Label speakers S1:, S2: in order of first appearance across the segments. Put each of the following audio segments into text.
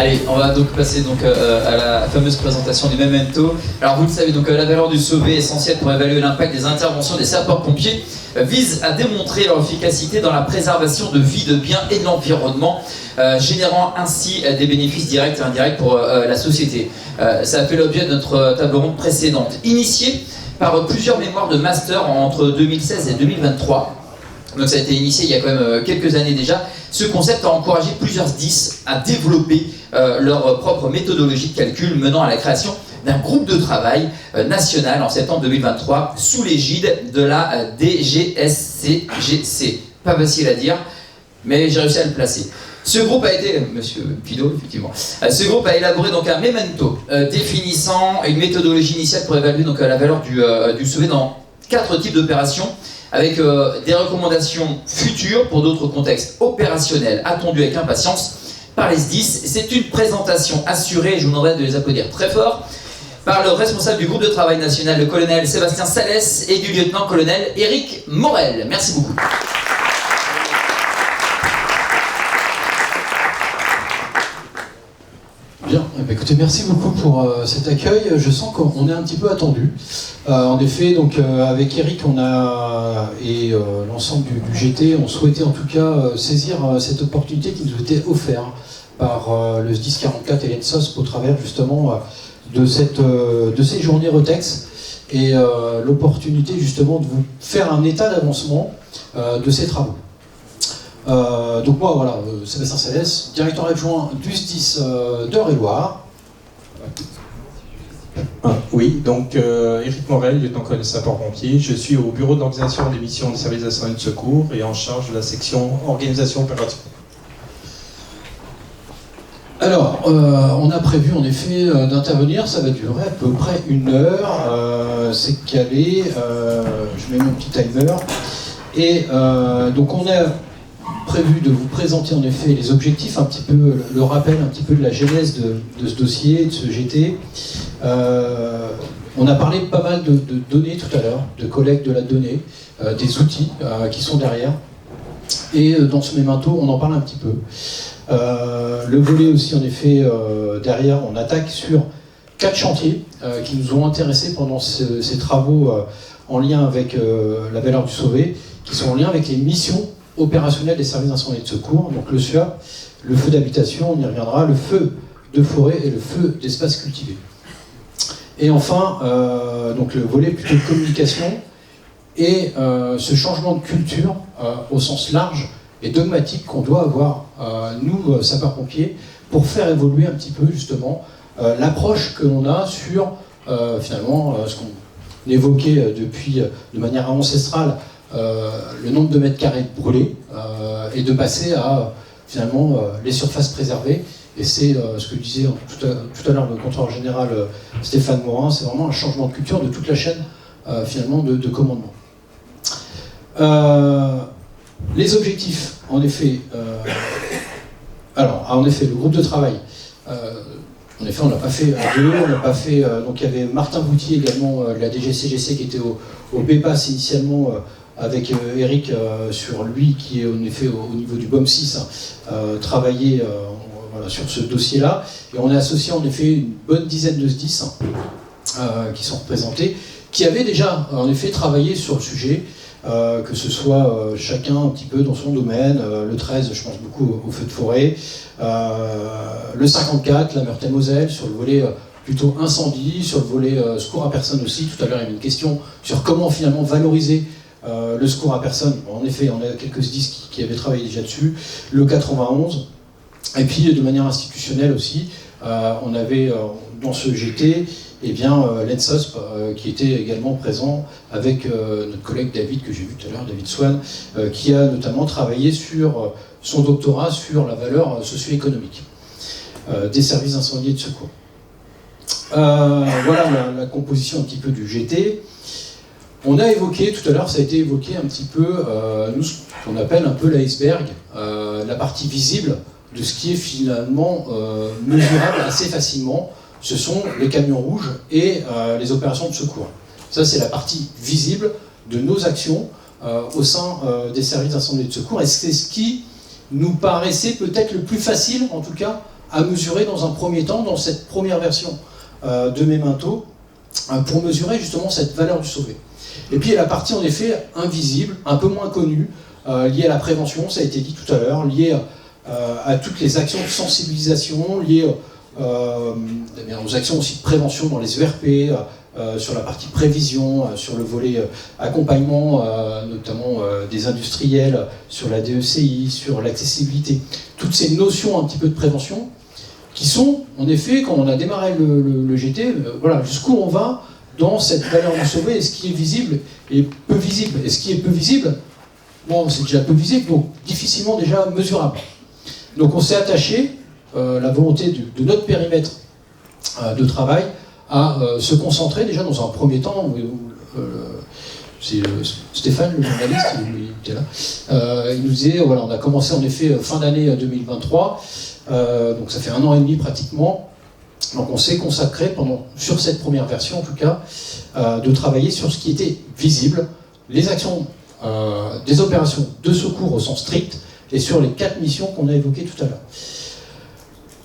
S1: Allez, on va donc passer à la fameuse présentation du Memento. Alors vous le savez, la valeur du sauvé, essentielle pour évaluer l'impact des interventions des sapeurs-pompiers, vise à démontrer leur efficacité dans la préservation de vie, de biens et de l'environnement, générant ainsi des bénéfices directs et indirects pour la société. Ça a fait l'objet de notre table ronde précédente, initiée par plusieurs mémoires de master entre 2016 et 2023. Donc ça a été initié il y a quand même quelques années déjà. Ce concept a encouragé plusieurs SDIS à développer leur propre méthodologie de calcul, menant à la création d'un groupe de travail national en septembre 2023 sous l'égide de la DGSCGC. Pas facile à dire, mais j'ai réussi à le placer. Ce groupe a été, monsieur Pido, effectivement, ce groupe a élaboré un memento définissant une méthodologie initiale pour évaluer la valeur du sauvé dans 4 types d'opérations, avec des recommandations futures pour d'autres contextes opérationnels attendus avec impatience par les SDIS. C'est une présentation assurée, je vous demanderai de les applaudir très fort, par le responsable du groupe de travail national, le colonel Sébastien Salès, et du lieutenant-colonel Éric Morel. Merci beaucoup.
S2: Bien, écoutez, merci beaucoup pour cet accueil. Je sens qu'on est un petit peu attendu. En effet, avec Eric, et l'ensemble du GT, on souhaitait en tout cas saisir cette opportunité qui nous était offerte par le SDIS 44 et l'ENSOSP au travers justement de ces journées Retex et l'opportunité justement de vous faire un état d'avancement de ces travaux. Donc moi, voilà, Sébastien Salès, directeur adjoint du SDIS d'Eure-et-Loire.
S3: Oui, donc Éric Morel, lieutenant-colonel sapeur-pompier. Je suis au bureau d'organisation des missions des services d'incendie et de secours et en charge de la section organisation opérative.
S2: Alors, on a prévu en effet d'intervenir, ça va durer à peu près 1 heure, c'est calé, je mets mon petit timer. Et donc on a prévu de vous présenter en effet les objectifs, un petit peu le rappel un petit peu de la genèse de ce dossier, de ce GT. On a parlé pas mal de données tout à l'heure, de collecte de la donnée, des outils qui sont derrière. Et dans ce memento, on en parle un petit peu. Le volet aussi, en effet, derrière, on attaque sur 4 chantiers qui nous ont intéressés pendant ces travaux en lien avec la valeur du sauvé, qui sont en lien avec les missions opérationnelles des services d'incendie et de secours, donc le SUAP, le feu d'habitation, on y reviendra, le feu de forêt et le feu d'espace cultivé. Et enfin, donc le volet plutôt de communication et ce changement de culture au sens large et dogmatique qu'on doit avoir, nous, sapeurs-pompiers, pour faire évoluer un petit peu justement l'approche que l'on a sur finalement ce qu'on évoquait depuis de manière ancestrale, le nombre de mètres carrés brûlés et de passer à finalement les surfaces préservées. Et c'est ce que disait tout à l'heure le contrôleur général Stéphane Morin, c'est vraiment un changement de culture de toute la chaîne finalement de commandement. Les objectifs, en effet, le groupe de travail, en effet, on n'a pas fait deux, on n'a pas fait. Donc il y avait Martin Boutier également de la DGCGC qui était au BEPAS initialement avec Eric sur lui qui est en effet au niveau du BOM 6 travaillé sur ce dossier-là. Et on a associé en effet une bonne dizaine de SDIS qui sont représentés, qui avaient déjà en effet travaillé sur le sujet. Que ce soit chacun un petit peu dans son domaine, le 13 je pense beaucoup au feu de forêt, le 54, la Meurthe-et-Moselle, sur le volet plutôt incendie, sur le volet secours à personne aussi. Tout à l'heure il y avait une question sur comment finalement valoriser le secours à personne. Bon, en effet on a quelques SDIS qui avaient travaillé déjà dessus, le 91, et puis de manière institutionnelle aussi, on avait dans ce GT l'ENSOSP qui était également présent avec notre collègue David, que j'ai vu tout à l'heure, David Swan, qui a notamment travaillé sur son doctorat sur la valeur socio-économique des services d'incendie et de secours. Voilà la composition un petit peu du GT. On a évoqué, tout à l'heure ça a été évoqué un petit peu, nous ce qu'on appelle un peu l'iceberg, la partie visible de ce qui est finalement mesurable assez facilement. Ce sont les camions rouges et les opérations de secours. Ça, c'est la partie visible de nos actions au sein des services d'incendie et de secours. Et c'est ce qui nous paraissait peut-être le plus facile, en tout cas, à mesurer dans un premier temps, dans cette première version de Memento, pour mesurer justement cette valeur du sauvé. Et puis il y a la partie en effet invisible, un peu moins connue, liée à la prévention, ça a été dit tout à l'heure, liée à toutes les actions de sensibilisation, liées aux actions aussi de prévention dans les ERP, sur la partie prévision, sur le volet accompagnement, notamment des industriels, sur la DECI, sur l'accessibilité. Toutes ces notions un petit peu de prévention qui sont, en effet, quand on a démarré le GT, voilà, jusqu'où on va dans cette valeur du sauvé, et ce qui est visible et peu visible. Et ce qui est peu visible, bon, c'est déjà peu visible, donc difficilement déjà mesurable. Donc on s'est attaché, la volonté de notre périmètre de travail, à se concentrer déjà dans un premier temps, c'est Stéphane, le journaliste, il était là, il nous disait, voilà, on a commencé en effet fin d'année 2023, donc ça fait 1 an et demi pratiquement, donc on s'est consacré sur cette première version en tout cas, de travailler sur ce qui était visible, les actions, des opérations de secours au sens strict, et sur les 4 missions qu'on a évoquées tout à l'heure.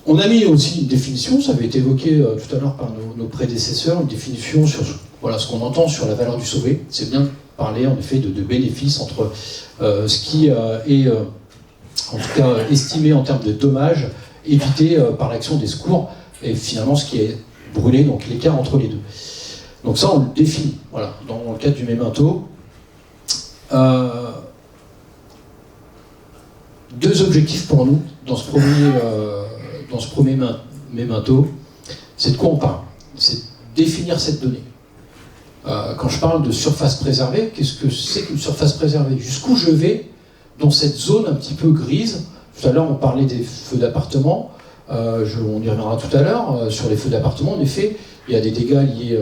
S2: On a mis aussi une définition, ça avait été évoqué tout à l'heure par nos prédécesseurs, une définition sur voilà, ce qu'on entend sur la valeur du sauvé. C'est bien de parler en effet de bénéfices entre ce qui est en tout cas estimé en termes de dommages évités par l'action des secours et finalement ce qui est brûlé, donc l'écart entre les deux. Donc ça on le définit, voilà, dans le cadre du Memento. 2 objectifs pour nous dans ce premier Memento, c'est de quoi on parle, c'est définir cette donnée. Quand je parle de surface préservée, qu'est-ce que c'est qu'une surface préservée? Jusqu'où je vais dans cette zone un petit peu grise? Tout à l'heure on parlait des feux d'appartement, on y reviendra tout à l'heure, sur les feux d'appartement, en effet, il y a des dégâts liés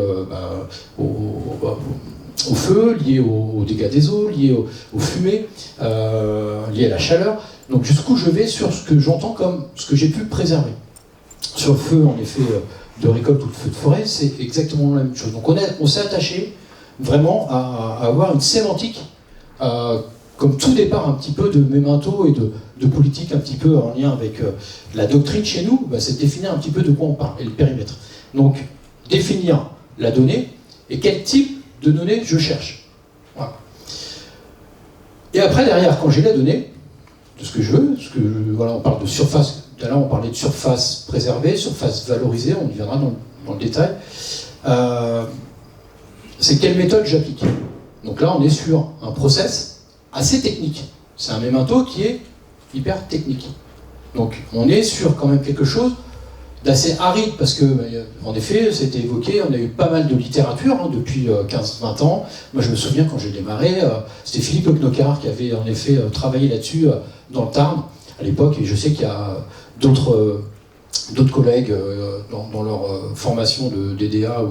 S2: au feu, liés aux dégâts des eaux, liés aux fumées, liés à la chaleur. Donc jusqu'où je vais sur ce que j'entends comme ce que j'ai pu préserver. Sur le feu, en effet, de récolte ou le feu de forêt, c'est exactement la même chose. Donc on s'est attaché vraiment à avoir une sémantique, comme tout départ un petit peu de Memento et de politique un petit peu en lien avec la doctrine chez nous, c'est de définir un petit peu de quoi on parle, et le périmètre. Donc définir la donnée et quel type de données je cherche. Voilà. Et après, derrière, quand j'ai la donnée, de ce que je veux, voilà, on parle de surface, tout à l'heure on parlait de surface préservée, surface valorisée, on y viendra dans le détail, c'est quelle méthode j'applique. Donc là on est sur un process assez technique, c'est un Memento qui est hyper technique. Donc on est sur quand même quelque chose d'assez aride, parce que, en effet, c'était évoqué, on a eu pas mal de littérature depuis 15-20 ans. Moi, je me souviens, quand j'ai démarré, c'était Philippe Knocard qui avait, en effet, travaillé là-dessus dans le Tarn, à l'époque, et je sais qu'il y a d'autres collègues dans leur formation de DDA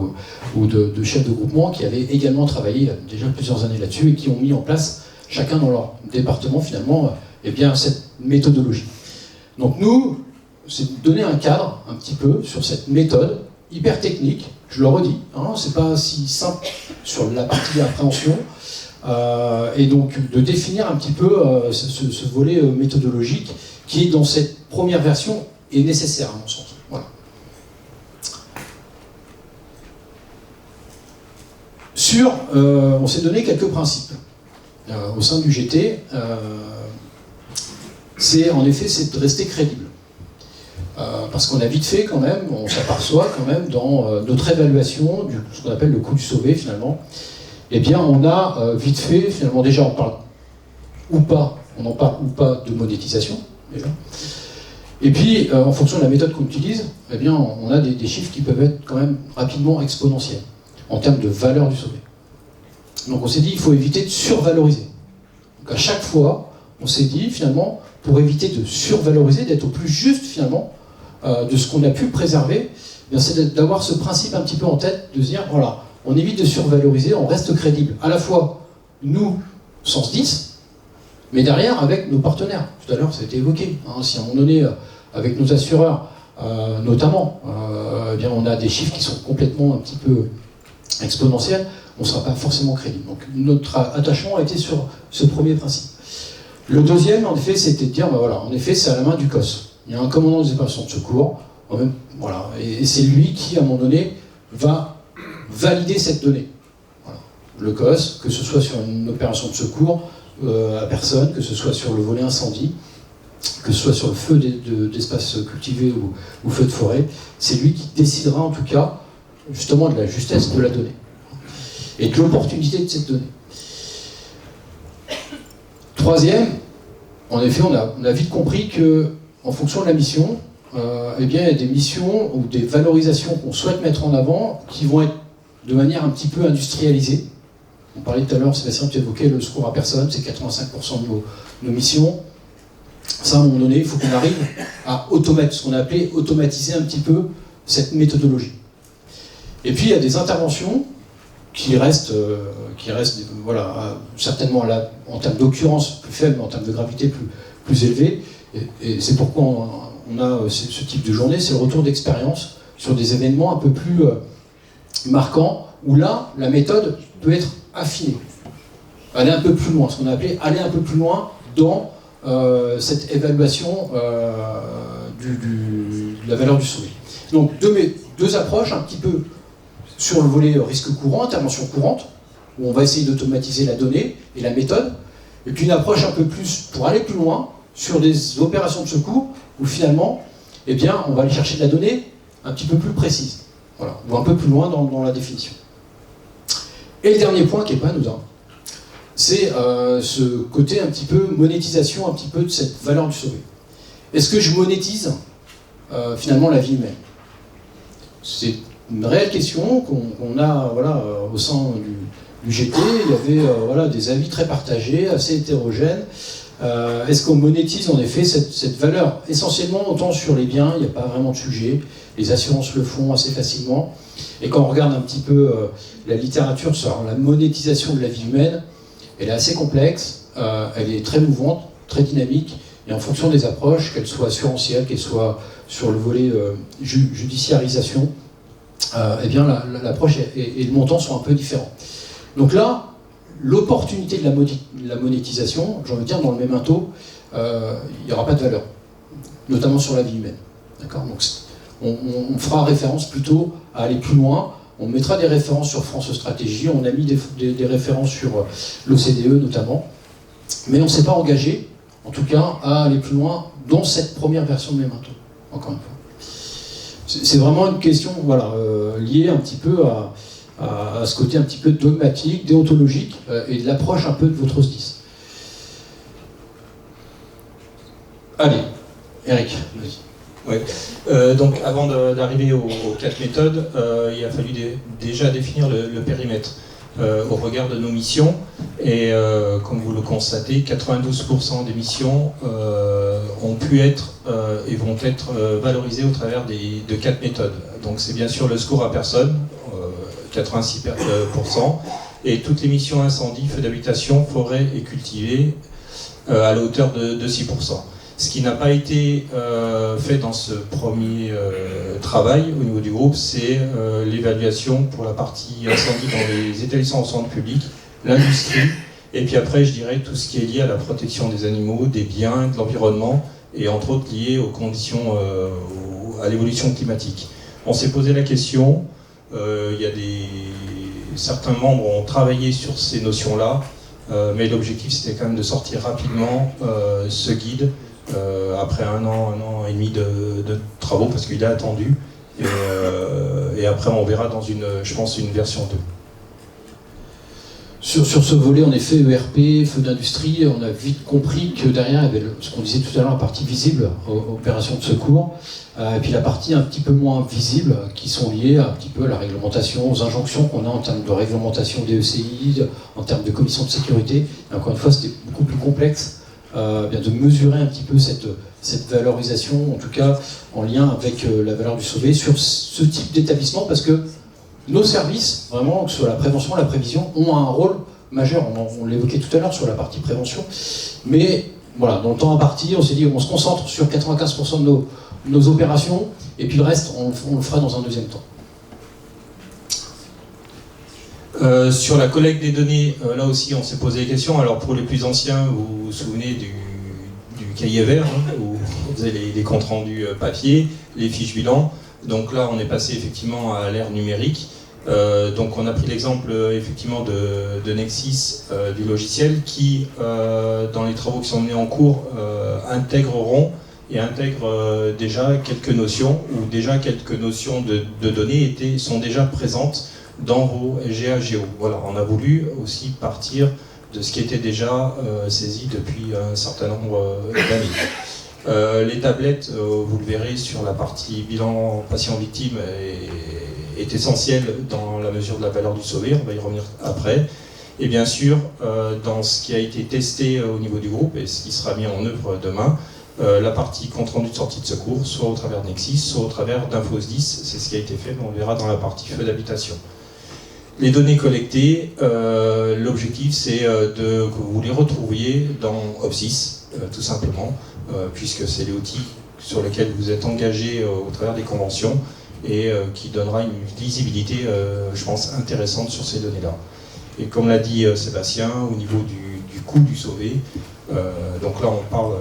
S2: ou de chef de groupement qui avaient également travaillé il y a déjà plusieurs années là-dessus et qui ont mis en place, chacun dans leur département, finalement, cette méthodologie. Donc nous, c'est de donner un cadre un petit peu sur cette méthode hyper technique, je le redis, c'est pas si simple sur la partie appréhension, et donc de définir un petit peu ce volet méthodologique qui, dans cette première version, est nécessaire à mon sens. Voilà. On s'est donné quelques principes au sein du GT, c'est de rester crédible. Parce qu'on a vite fait quand même, on s'aperçoit quand même dans notre évaluation de ce qu'on appelle le coût du sauvé finalement, eh bien on a vite fait finalement déjà on en parle ou pas de monétisation déjà. Et puis en fonction de la méthode qu'on utilise, eh bien on a des chiffres qui peuvent être quand même rapidement exponentiels en termes de valeur du sauvé. Donc on s'est dit il faut éviter de survaloriser. Donc à chaque fois on s'est dit finalement pour éviter de survaloriser, d'être au plus juste finalement de ce qu'on a pu préserver, c'est d'avoir ce principe un petit peu en tête, de se dire, voilà, on évite de survaloriser, on reste crédible, à la fois nous, sens 10, mais derrière avec nos partenaires. Tout à l'heure, ça a été évoqué, si à un moment donné, avec nos assureurs, notamment, on a des chiffres qui sont complètement un petit peu exponentiels, on ne sera pas forcément crédible. Donc notre attachement a été sur ce premier principe. Le deuxième, en effet, c'était de dire, en effet, c'est à la main du COS. il y a un commandant des opérations de secours, voilà, et c'est lui qui, à un moment donné, va valider cette donnée. Voilà. Le COS, que ce soit sur une opération de secours à personne, que ce soit sur le volet incendie, que ce soit sur le feu d'espaces cultivés ou feu de forêt, c'est lui qui décidera en tout cas justement de la justesse de la donnée et de l'opportunité de cette donnée. Troisième, en effet, on a vite compris que en fonction de la mission, eh bien, il y a des missions ou des valorisations qu'on souhaite mettre en avant qui vont être de manière un petit peu industrialisée. On parlait tout à l'heure, Sébastien, tu évoquais le secours à personne, c'est 85% de nos missions. Ça, à un moment donné, il faut qu'on arrive à automatiser, ce qu'on a appelé automatiser un petit peu cette méthodologie. Et puis, il y a des interventions qui restent voilà, certainement là, en termes d'occurrence plus faibles, mais en termes de gravité plus élevée. Et c'est pourquoi on a ce type de journée, c'est le retour d'expérience sur des événements un peu plus marquants, où là, la méthode peut être affinée. Aller un peu plus loin, ce qu'on a appelé aller un peu plus loin dans cette évaluation de la valeur du sauvé. Donc deux approches un petit peu sur le volet risque courant, intervention courante, où on va essayer d'automatiser la donnée et la méthode, et puis une approche un peu plus pour aller plus loin sur des opérations de secours, où finalement, eh bien, on va aller chercher de la donnée un petit peu plus précise, voilà, ou un peu plus loin dans la définition. Et le dernier point qui n'est pas anodin, c'est ce côté un petit peu monétisation un petit peu de cette valeur du sauvé. Est-ce que je monétise finalement la vie humaine? C'est une réelle question qu'on a voilà, au sein du GT. Il y avait voilà, des avis très partagés, assez hétérogènes. Est-ce qu'on monétise en effet cette valeur? Essentiellement, autant sur les biens, il n'y a pas vraiment de sujet. Les assurances le font assez facilement. Et quand on regarde un petit peu la littérature sur la monétisation de la vie humaine, elle est assez complexe, elle est très mouvante, très dynamique, et en fonction des approches, qu'elles soient assurantielles, qu'elles soient sur le volet judiciarisation, eh bien l'approche et le montant sont un peu différents. Donc là, l'opportunité de la monétisation, j'ai envie de dire, dans le même taux, il n'y aura pas de valeur, notamment sur la vie humaine. D'accord ? Donc on fera référence plutôt à aller plus loin. On mettra des références sur France Stratégie, on a mis des références sur l'OCDE notamment, mais on ne s'est pas engagé, en tout cas, à aller plus loin dans cette première version de Memento, encore une fois. C'est vraiment une question voilà, liée un petit peu à ce côté un petit peu dogmatique, déontologique, et de l'approche un peu de votre SDIS. Allez, Eric, vas-y.
S3: Ouais. Donc avant d'arriver aux 4 méthodes, il a fallu déjà définir le périmètre au regard de nos missions. Et comme vous le constatez, 92% des missions ont pu être et vont être valorisées au travers de 4 méthodes. Donc c'est bien sûr le secours à personne, 86%, et toutes les missions incendie, feux d'habitation, forêt et cultivés à la hauteur de 6%. Ce qui n'a pas été fait dans ce premier travail au niveau du groupe, c'est l'évaluation pour la partie incendie dans les établissements au centre public, l'industrie, et puis après, je dirais, tout ce qui est lié à la protection des animaux, des biens, de l'environnement, et entre autres lié aux conditions, à l'évolution climatique. On s'est posé la question, certains membres ont travaillé sur ces notions-là, mais l'objectif c'était quand même de sortir rapidement ce guide, après un an et demi de travaux, parce qu'il est attendu, et après on verra dans je pense, une version 2.
S2: Sur ce volet, en effet, ERP, feu d'industrie, on a vite compris que derrière, il y avait ce qu'on disait tout à l'heure, la partie visible, opérations de secours, et puis la partie un petit peu moins visible, qui sont liées un petit peu à la réglementation, aux injonctions qu'on a en termes de réglementation des ECI, en termes de commission de sécurité. Et encore une fois, c'était beaucoup plus complexe bien de mesurer un petit peu cette valorisation, en tout cas en lien avec la valeur du sauvé, sur ce type d'établissement, parce que nos services, vraiment, que ce soit la prévention, la prévision, ont un rôle majeur. On l'évoquait tout à l'heure sur la partie prévention. Mais voilà, dans le temps imparti, on s'est dit on se concentre sur 95% de nos opérations, et puis le reste, on le fera dans un deuxième temps.
S3: Sur la collecte des données, là aussi on s'est posé des questions. Alors pour les plus anciens, vous vous souvenez du cahier vert, hein, où on faisait les comptes rendus papier, les fiches bilan. Donc là, on est passé effectivement à l'ère numérique. Donc on a pris l'exemple effectivement de Nexis, du logiciel, qui, dans les travaux qui sont menés en cours, intégreront déjà quelques notions, ou déjà quelques notions de données sont déjà présentes dans vos SGA Géo. Voilà, on a voulu aussi partir de ce qui était déjà saisi depuis un certain nombre d'années. Les tablettes, vous le verrez sur la partie bilan patient-victime, est essentielle dans la mesure de la valeur du sauvé, on va y revenir après. Et bien sûr, dans ce qui a été testé au niveau du groupe et ce qui sera mis en œuvre demain, la partie compte rendu de sortie de secours, soit au travers de Nexis, soit au travers d'Infos10, c'est ce qui a été fait, mais on verra dans la partie feu d'habitation. Les données collectées, l'objectif c'est que vous les retrouviez dans OPSIS, tout simplement, puisque c'est l'outil sur lequel vous êtes engagé au travers des conventions et qui donnera une lisibilité, je pense, intéressante sur ces données-là. Et comme l'a dit Sébastien, au niveau du coût du sauvé, donc là on parle,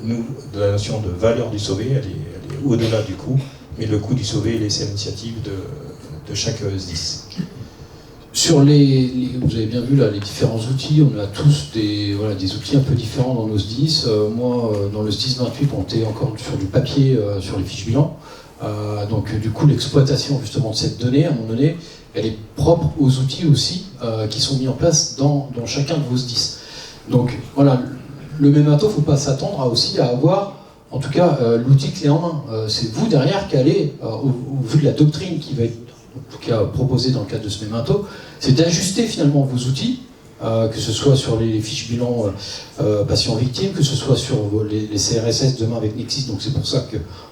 S3: nous, de la notion de valeur du sauvé, elle est au-delà du coût, mais le coût du sauvé est laissé à l'initiative de chaque SDIS.
S2: Sur vous avez bien vu là, les différents outils, on a tous des outils un peu différents dans nos SDIS. Moi, dans le SDIS 28, on était encore sur du papier, sur les fiches bilan. Donc du coup, l'exploitation justement de cette donnée, à un moment donné, elle est propre aux outils aussi qui sont mis en place dans chacun de vos SDIS. Donc voilà, le Memento, il ne faut pas s'attendre aussi à avoir, en tout cas, l'outil clé en main. C'est vous derrière qui allez, au vu de la doctrine qui va être en tout cas proposée dans le cadre de ce Memento, c'est d'ajuster finalement vos outils, que ce soit sur les fiches bilan patients-victimes, que ce soit sur les CRSS demain avec Nexis, donc c'est pour ça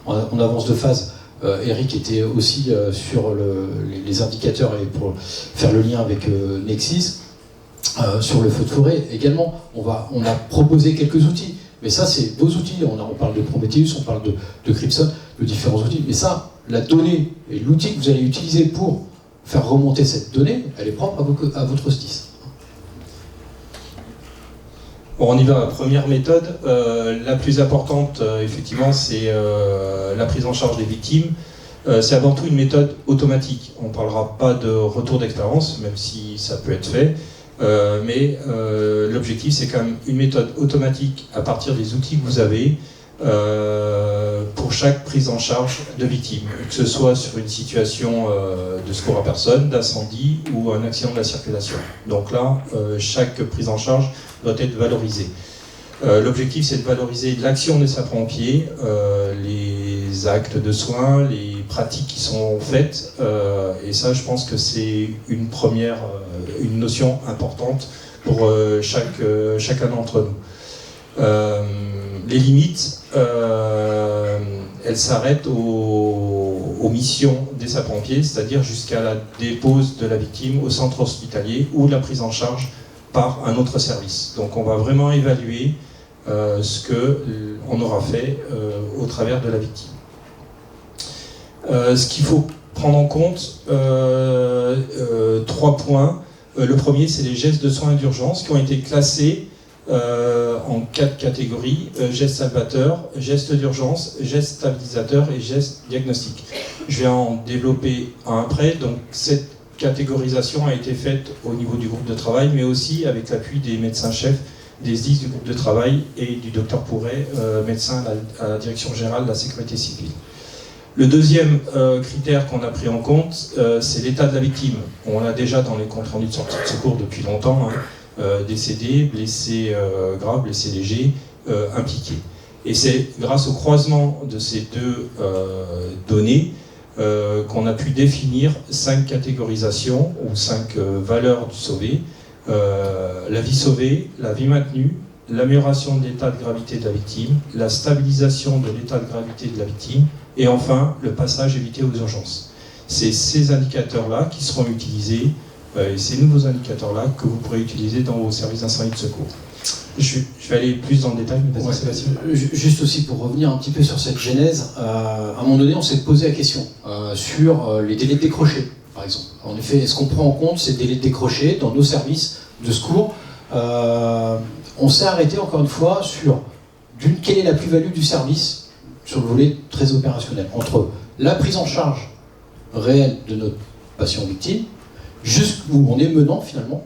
S2: qu'on avance de phase. Eric était aussi sur les indicateurs et pour faire le lien avec Nexis. Sur le feu de forêt également, on a proposé quelques outils, mais ça c'est vos outils, on parle de Prometheus, on parle de Crimson, de différents outils, mais ça, la donnée et l'outil que vous allez utiliser pour faire remonter cette donnée, elle est propre à votre SDIS.
S3: Bon, on y va. Première méthode, la plus importante, effectivement, c'est la prise en charge des victimes. C'est avant tout une méthode automatique. On ne parlera pas de retour d'expérience, même si ça peut être fait. Mais l'objectif, c'est quand même une méthode automatique à partir des outils que vous avez pour chaque prise en charge de victime, que ce soit sur une situation de secours à personne, d'incendie ou un accident de la circulation. Donc là, chaque prise en charge doit être valorisée. L'objectif, c'est de valoriser l'action des sapeurs-pompiers, les actes de soins, les pratiques qui sont faites, et ça, je pense que c'est une notion importante pour chacun d'entre nous. Les limites, elles s'arrêtent aux missions des sapeurs-pompiers, c'est-à-dire jusqu'à la dépose de la victime au centre hospitalier ou la prise en charge par un autre service. Donc on va vraiment évaluer ce qu'on aura fait au travers de la victime. Ce qu'il faut prendre en compte, 3 points. Le premier, c'est les gestes de soins d'urgence qui ont été classés en 4 catégories: gestes salvateurs, gestes d'urgence, gestes stabilisateurs et gestes diagnostiques. Je vais en développer un après. Donc cette catégorisation a été faite au niveau du groupe de travail, mais aussi avec l'appui des médecins-chefs, des SDIS du groupe de travail et du docteur Pourret, médecin à la direction générale de la sécurité civile. Le deuxième critère qu'on a pris en compte, c'est l'état de la victime. On l'a déjà dans les comptes rendus de sortie de secours depuis longtemps, décédés, blessés graves, blessés légers, impliqués. Et c'est grâce au croisement de ces deux données qu'on a pu définir 5 catégorisations ou 5 valeurs du sauvé. La vie sauvée, la vie maintenue, l'amélioration de l'état de gravité de la victime, la stabilisation de l'état de gravité de la victime, et enfin le passage évité aux urgences. C'est ces indicateurs-là qui seront utilisés, et ces nouveaux indicateurs-là que vous pourrez utiliser dans vos services d'incendie de secours. Je vais aller plus dans le détail, mais vas-y, Sébastien.
S2: Juste aussi pour revenir un petit peu sur cette genèse, à un moment donné on s'est posé la question sur les délais de décroché, par exemple. En effet, est-ce qu'on prend en compte ces délais de décroché dans nos services de secours? On s'est arrêté encore une fois sur quelle est la plus-value du service sur le volet très opérationnel, entre la prise en charge réelle de notre patient victime, jusqu'où on est menant finalement,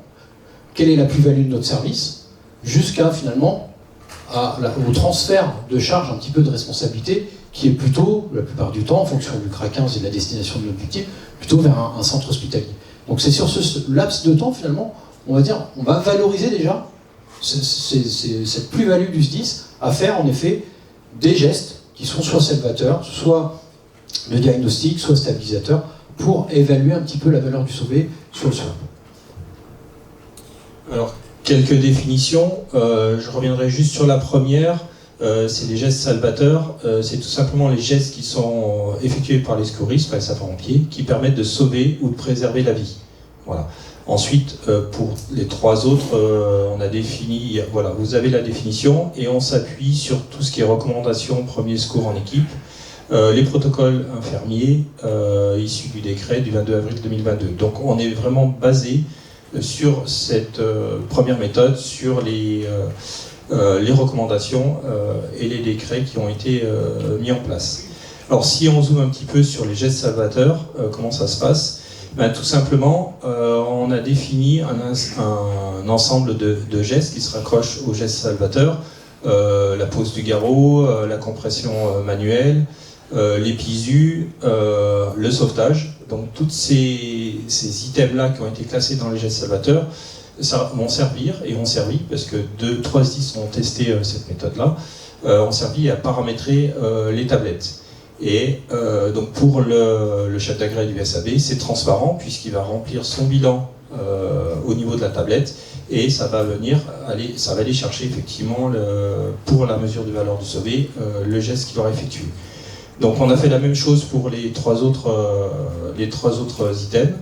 S2: quelle est la plus-value de notre service, jusqu'à finalement au transfert de charge, un petit peu de responsabilité, qui est plutôt, la plupart du temps, en fonction du CRA 15 et de la destination de notre victime, plutôt vers un centre hospitalier. Donc c'est sur ce laps de temps, finalement, on va dire, on va valoriser déjà cette plus-value du SDIS à faire, en effet, des gestes qui sont soit salvateurs, soit le diagnostic, soit stabilisateur, pour évaluer un petit peu la valeur du sauvé sur le soin.
S3: Alors, quelques définitions. Je reviendrai juste sur la première. C'est les gestes salvateurs. C'est tout simplement les gestes qui sont effectués par les secouristes, par les sapeurs-pompiers, qui permettent de sauver ou de préserver la vie. Voilà. Ensuite, pour les trois autres, on a défini, voilà, vous avez la définition, et on s'appuie sur tout ce qui est recommandations, premiers secours en équipe, les protocoles infirmiers issus du décret du 22 avril 2022. Donc on est vraiment basé sur cette première méthode, sur les recommandations et les décrets qui ont été mis en place. Alors si on zoome un petit peu sur les gestes salvateurs, comment ça se passe? Ben, tout simplement, on a défini un ensemble de gestes qui se raccrochent aux gestes salvateurs, la pose du garrot, la compression manuelle, les PISU, le sauvetage. Donc tous ces items-là qui ont été classés dans les gestes salvateurs vont servir et ont servi, parce que 3 SDIS ont testé cette méthode-là, ont servi à paramétrer les tablettes. Et donc pour le chef d'agrès du SAB, c'est transparent puisqu'il va remplir son bilan au niveau de la tablette, et ça va aller chercher effectivement pour la mesure de valeur du sauvé le geste qu'il aura effectué. Donc on a fait la même chose pour les trois autres items.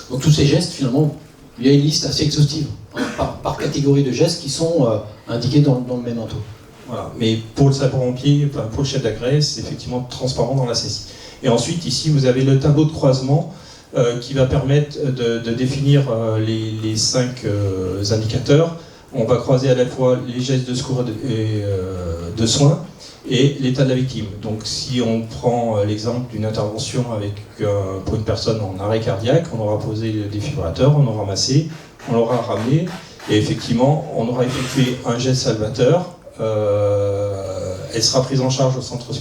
S2: Donc tous ces gestes, finalement, il y a une liste assez exhaustive, hein, par catégorie de gestes qui sont indiqués dans le même entour.
S3: Voilà. Mais pour le sapeur-pompier, pour le chef d'agrès, c'est effectivement transparent dans la saisie. Et ensuite, ici, vous avez le tableau de croisement qui va permettre de définir les 5 indicateurs. On va croiser à la fois les gestes de secours et de soins et l'état de la victime. Donc si on prend l'exemple d'une intervention pour une personne en arrêt cardiaque, on aura posé le défibrillateur, on aura massé, on l'aura ramené, et effectivement, on aura effectué un geste salvateur. Elle sera prise en charge au centre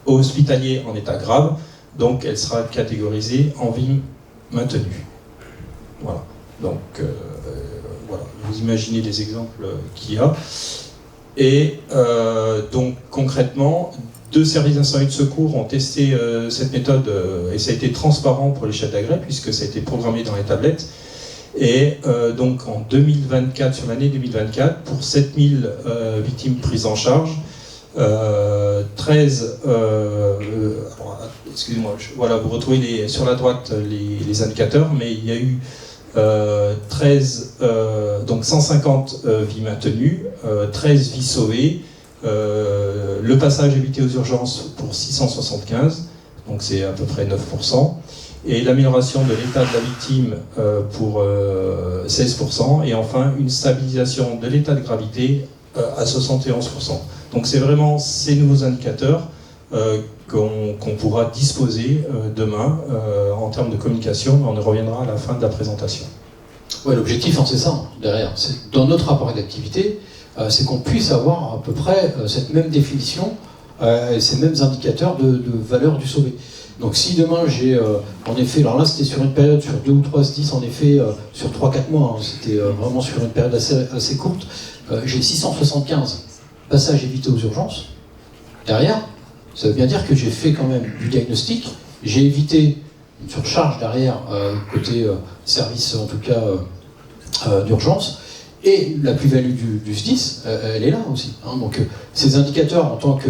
S3: hospitalier en état grave, donc elle sera catégorisée en vie maintenue. Voilà. Donc voilà, vous imaginez les exemples qu'il y a. Et donc concrètement, 2 services d'incendie de secours ont testé cette méthode et ça a été transparent pour les chefs d'agrès puisque ça a été programmé dans les tablettes. Et donc en 2024, sur l'année 2024, pour 7000 victimes prises en charge, 13, excusez-moi, voilà, vous retrouvez sur la droite les indicateurs, mais il y a eu 13, donc 150 vies maintenues, 13 vies sauvées, le passage évité aux urgences pour 675, donc c'est à peu près 9%, et l'amélioration de l'état de la victime pour 16%, et enfin une stabilisation de l'état de gravité à 71%. Donc c'est vraiment ces nouveaux indicateurs qu'on pourra disposer demain en termes de communication, mais on y reviendra à la fin de la présentation.
S2: Ouais, l'objectif, c'est ça, derrière. Dans notre rapport d'activité, c'est qu'on puisse avoir à peu près cette même définition et ces mêmes indicateurs de valeur du sauvé. Donc si demain j'ai, en effet, alors là c'était sur une période, sur 2 ou 3 SDIS, en effet, sur 3-4 mois, hein, c'était vraiment sur une période assez courte, j'ai 675 passages évités aux urgences. Derrière, ça veut bien dire que j'ai fait quand même du diagnostic, j'ai évité une surcharge derrière, côté service en tout cas d'urgence, et la plus-value du SDIS, elle est là aussi. Hein. Donc ces indicateurs en tant que,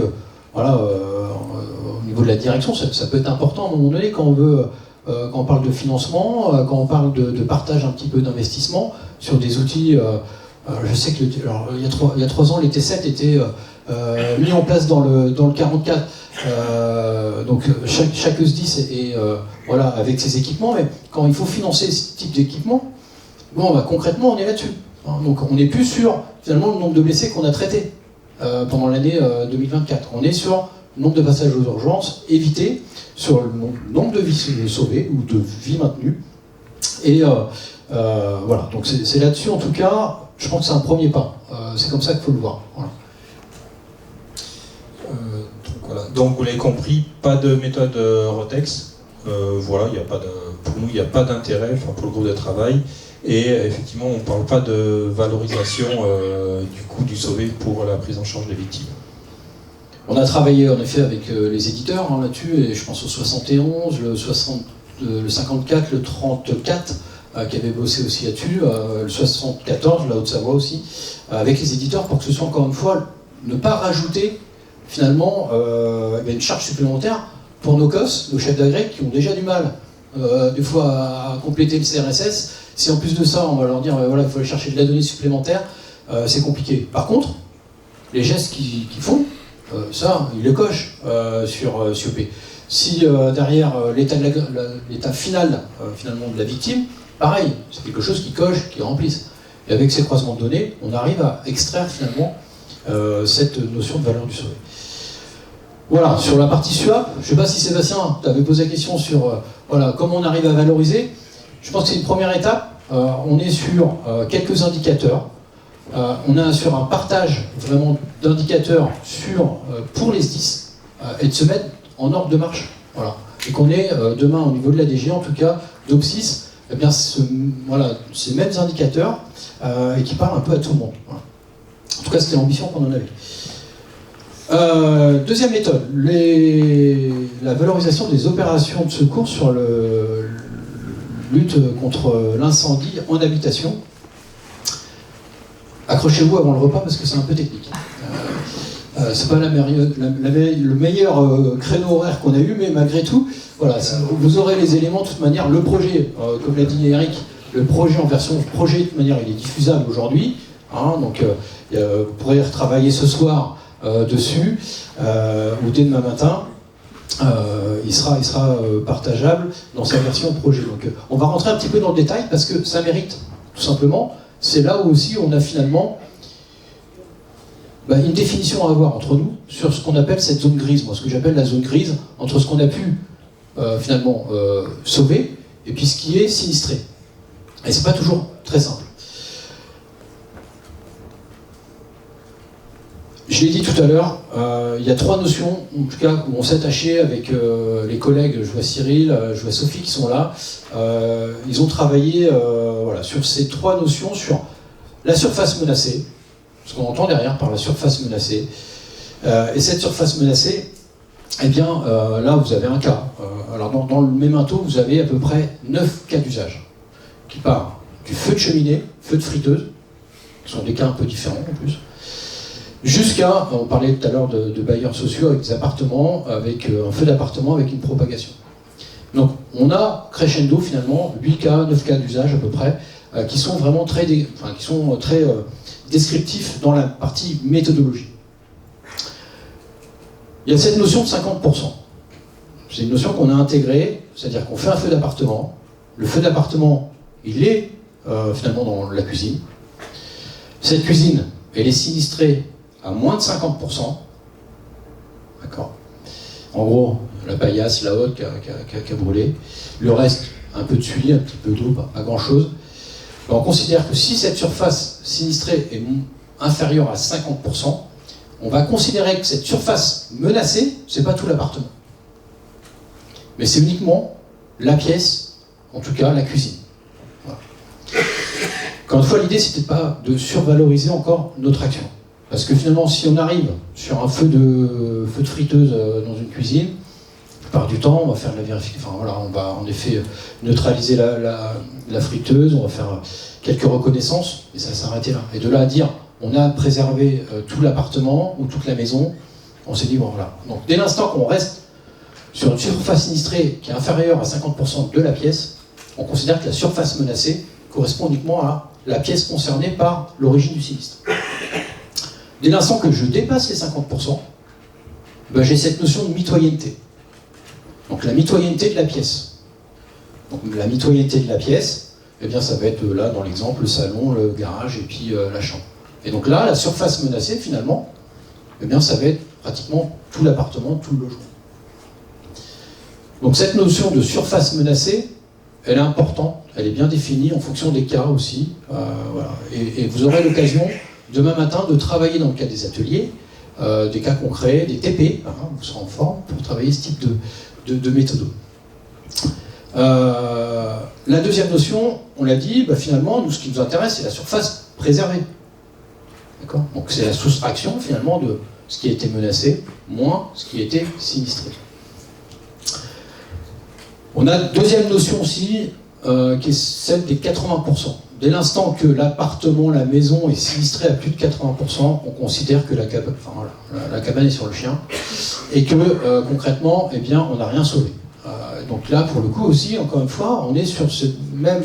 S2: voilà, au niveau de la direction, ça peut être important à un moment donné quand on veut, quand on parle de financement, quand on parle de partage un petit peu d'investissement sur des outils. Je sais que il y a 3 ans, les T7 étaient mis en place dans le 44. Donc chaque SDIS est voilà, avec ses équipements, mais quand il faut financer ce type d'équipement, bon, bah, concrètement on est là-dessus. Hein, donc on n'est plus sur finalement le nombre de blessés qu'on a traités. pendant l'année 2024. On est sur le nombre de passages aux urgences évités, sur le nombre de vies sauvées ou de vies maintenues. Et voilà, donc c'est là-dessus en tout cas, je pense que c'est un premier pas. C'est comme ça qu'il faut le voir. Voilà.
S3: Donc vous l'avez compris, pas de méthode Rotex. Voilà, pour nous, il n'y a pas d'intérêt pour le groupe de travail. Et effectivement, on ne parle pas de valorisation du coût du sauvé pour la prise en charge des victimes.
S2: On a travaillé en effet avec les éditeurs là-dessus, et je pense au 71, le 54, le 34, qui avaient bossé aussi là-dessus, le 74, la Haute-Savoie aussi, avec les éditeurs pour que ce soit encore une fois, ne pas rajouter finalement une charge supplémentaire pour nos COS, nos chefs d'agrég, qui ont déjà du mal des fois à compléter le CRSS. Si en plus de ça, on va leur dire voilà, il faut aller chercher de la donnée supplémentaire, c'est compliqué. Par contre, les gestes qu'ils font, ça, ils le cochent sur COP. Si derrière l'état final finalement de la victime, pareil, c'est quelque chose qui coche, qui remplisse. Et avec ces croisements de données, on arrive à extraire finalement cette notion de valeur du sauvé. Voilà, sur la partie SUAP, je ne sais pas si Sébastien, tu avais posé la question sur voilà, comment on arrive à valoriser. Je pense que c'est une première étape. On est sur quelques indicateurs. On est sur un partage vraiment d'indicateurs pour les SDIS et de se mettre en ordre de marche. Voilà. Et qu'on est demain au niveau de la DG, en tout cas d'OPSIS, eh bien, voilà, ces mêmes indicateurs et qui parlent un peu à tout le monde. Voilà. En tout cas, c'était l'ambition qu'on en avait. Deuxième méthode, la valorisation des opérations de secours sur la lutte contre l'incendie en habitation. Accrochez-vous avant le repas parce que c'est un peu technique. C'est pas le meilleur créneau horaire qu'on a eu, mais malgré tout, voilà, vous aurez les éléments de toute manière. Le projet, comme l'a dit Eric, le projet en version projet, de toute manière, il est diffusable aujourd'hui. Hein, donc vous pourrez retravailler ce soir dessus, ou dès demain matin. Il sera partageable dans sa version projet. Donc on va rentrer un petit peu dans le détail parce que ça mérite, tout simplement. C'est là où aussi on a finalement une définition à avoir entre nous sur ce qu'on appelle cette zone grise. Moi, ce que j'appelle la zone grise entre ce qu'on a pu finalement sauver et puis ce qui est sinistré. Et c'est pas toujours très simple. Je l'ai dit tout à l'heure, il y a trois notions, en tout cas, où on s'est attaché avec les collègues, je vois Cyril, je vois Sophie qui sont là. Ils ont travaillé voilà, sur ces trois notions, sur la surface menacée, ce qu'on entend derrière par la surface menacée. Et cette surface menacée, eh bien, là, vous avez un cas. Alors, dans le Memento, vous avez à peu près 9 cas d'usage, qui partent du feu de cheminée, feu de friteuse, qui sont des cas un peu différents en plus, jusqu'à, on parlait tout à l'heure de bailleurs sociaux avec des appartements, avec un feu d'appartement avec une propagation. Donc on a crescendo finalement 8 cas, 9 cas d'usage à peu près, qui sont vraiment très descriptifs dans la partie méthodologie. Il y a cette notion de 50%. C'est une notion qu'on a intégrée, c'est-à-dire qu'on fait un feu d'appartement. Le feu d'appartement, il est finalement dans la cuisine. Cette cuisine, elle est sinistrée à moins de 50%. D'accord. En gros, la paillasse, la haute qui a brûlé. Le reste, un peu de suie, un petit peu d'eau, pas grand-chose. On considère que si cette surface sinistrée est inférieure à 50%, on va considérer que cette surface menacée, c'est pas tout l'appartement. Mais c'est uniquement la pièce, en tout cas la cuisine. Voilà. Encore une fois, l'idée, c'était pas de survaloriser encore notre action. Parce que finalement, si on arrive sur un feu de friteuse dans une cuisine, la plupart du temps, on va faire de la vérification. Enfin voilà, on va en effet neutraliser la friteuse, on va faire quelques reconnaissances, et ça va s'arrêter là. Et de là à dire, on a préservé tout l'appartement ou toute la maison, on s'est dit, bon voilà. Donc dès l'instant qu'on reste sur une surface sinistrée qui est inférieure à 50% de la pièce, on considère que la surface menacée correspond uniquement à la pièce concernée par l'origine du sinistre. Dès l'instant que je dépasse les 50%, j'ai cette notion de mitoyenneté. Donc la mitoyenneté de la pièce. Donc la mitoyenneté de la pièce, eh bien ça va être là dans l'exemple le salon, le garage et puis la chambre. Et donc là, la surface menacée finalement, eh bien ça va être pratiquement tout l'appartement, tout le logement. Donc cette notion de surface menacée, elle est importante, elle est bien définie en fonction des cas aussi. Voilà. Et vous aurez l'occasion demain matin de travailler dans le cadre des ateliers, des cas concrets, des TP, vous serez en forme pour travailler ce type de méthode. La deuxième notion, on l'a dit, finalement, nous, ce qui nous intéresse, c'est la surface préservée. D'accord ? Donc c'est la soustraction finalement de ce qui a été menacé, moins ce qui a été sinistré. On a une deuxième notion aussi, qui est celle des 80%. Dès l'instant que l'appartement, la maison est sinistrée à plus de 80%, on considère que la cabane est sur le chien, et que concrètement, eh bien, on n'a rien sauvé. Donc là, pour le coup aussi, encore une fois, on est sur ce même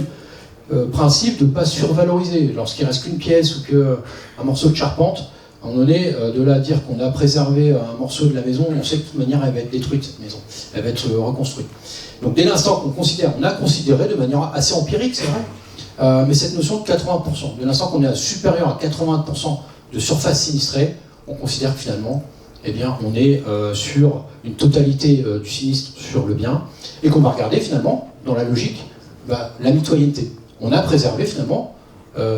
S2: principe de ne pas survaloriser. Lorsqu'il ne reste qu'une pièce ou qu'un morceau de charpente, à un moment donné, de là à dire qu'on a préservé un morceau de la maison, on sait que de toute manière, elle va être détruite, cette maison. Elle va être reconstruite. Donc dès l'instant qu'on considère, on a considéré de manière assez empirique, c'est vrai, mais cette notion de 80%, dès l'instant qu'on est supérieur à 80% de surface sinistrée, on considère que finalement, eh bien, on est sur une totalité du sinistre sur le bien, et qu'on va regarder finalement, dans la logique, la mitoyenneté. On a préservé finalement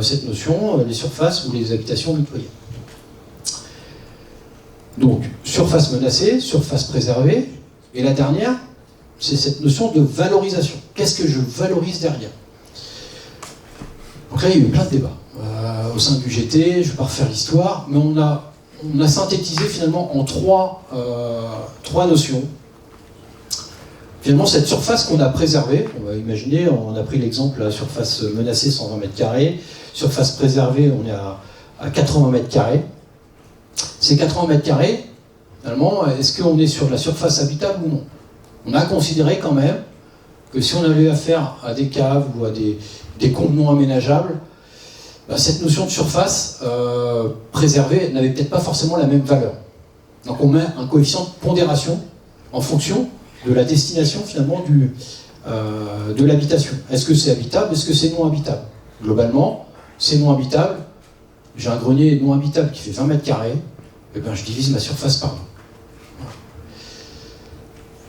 S2: cette notion, les surfaces ou les habitations mitoyennes. Donc, surface menacée, surface préservée, et la dernière, c'est cette notion de valorisation. Qu'est-ce que je valorise derrière ? Donc là, il y a eu plein de débats au sein du GT, je ne vais pas refaire l'histoire, mais on a synthétisé finalement en trois notions. Finalement, cette surface qu'on a préservée, on va imaginer, on a pris l'exemple, la surface menacée 120 m², surface préservée, on est à 80 m². Ces 80 m², finalement, est-ce qu'on est sur de la surface habitable ou non ? On a considéré quand même que si on avait affaire à des caves ou à des combles non aménageables, cette notion de surface préservée n'avait peut-être pas forcément la même valeur. Donc on met un coefficient de pondération en fonction de la destination finalement de l'habitation. Est-ce que c'est habitable ? Est-ce que c'est non habitable ? Globalement, c'est non habitable. J'ai un grenier non habitable qui fait 20 m², et bien je divise ma surface par 2.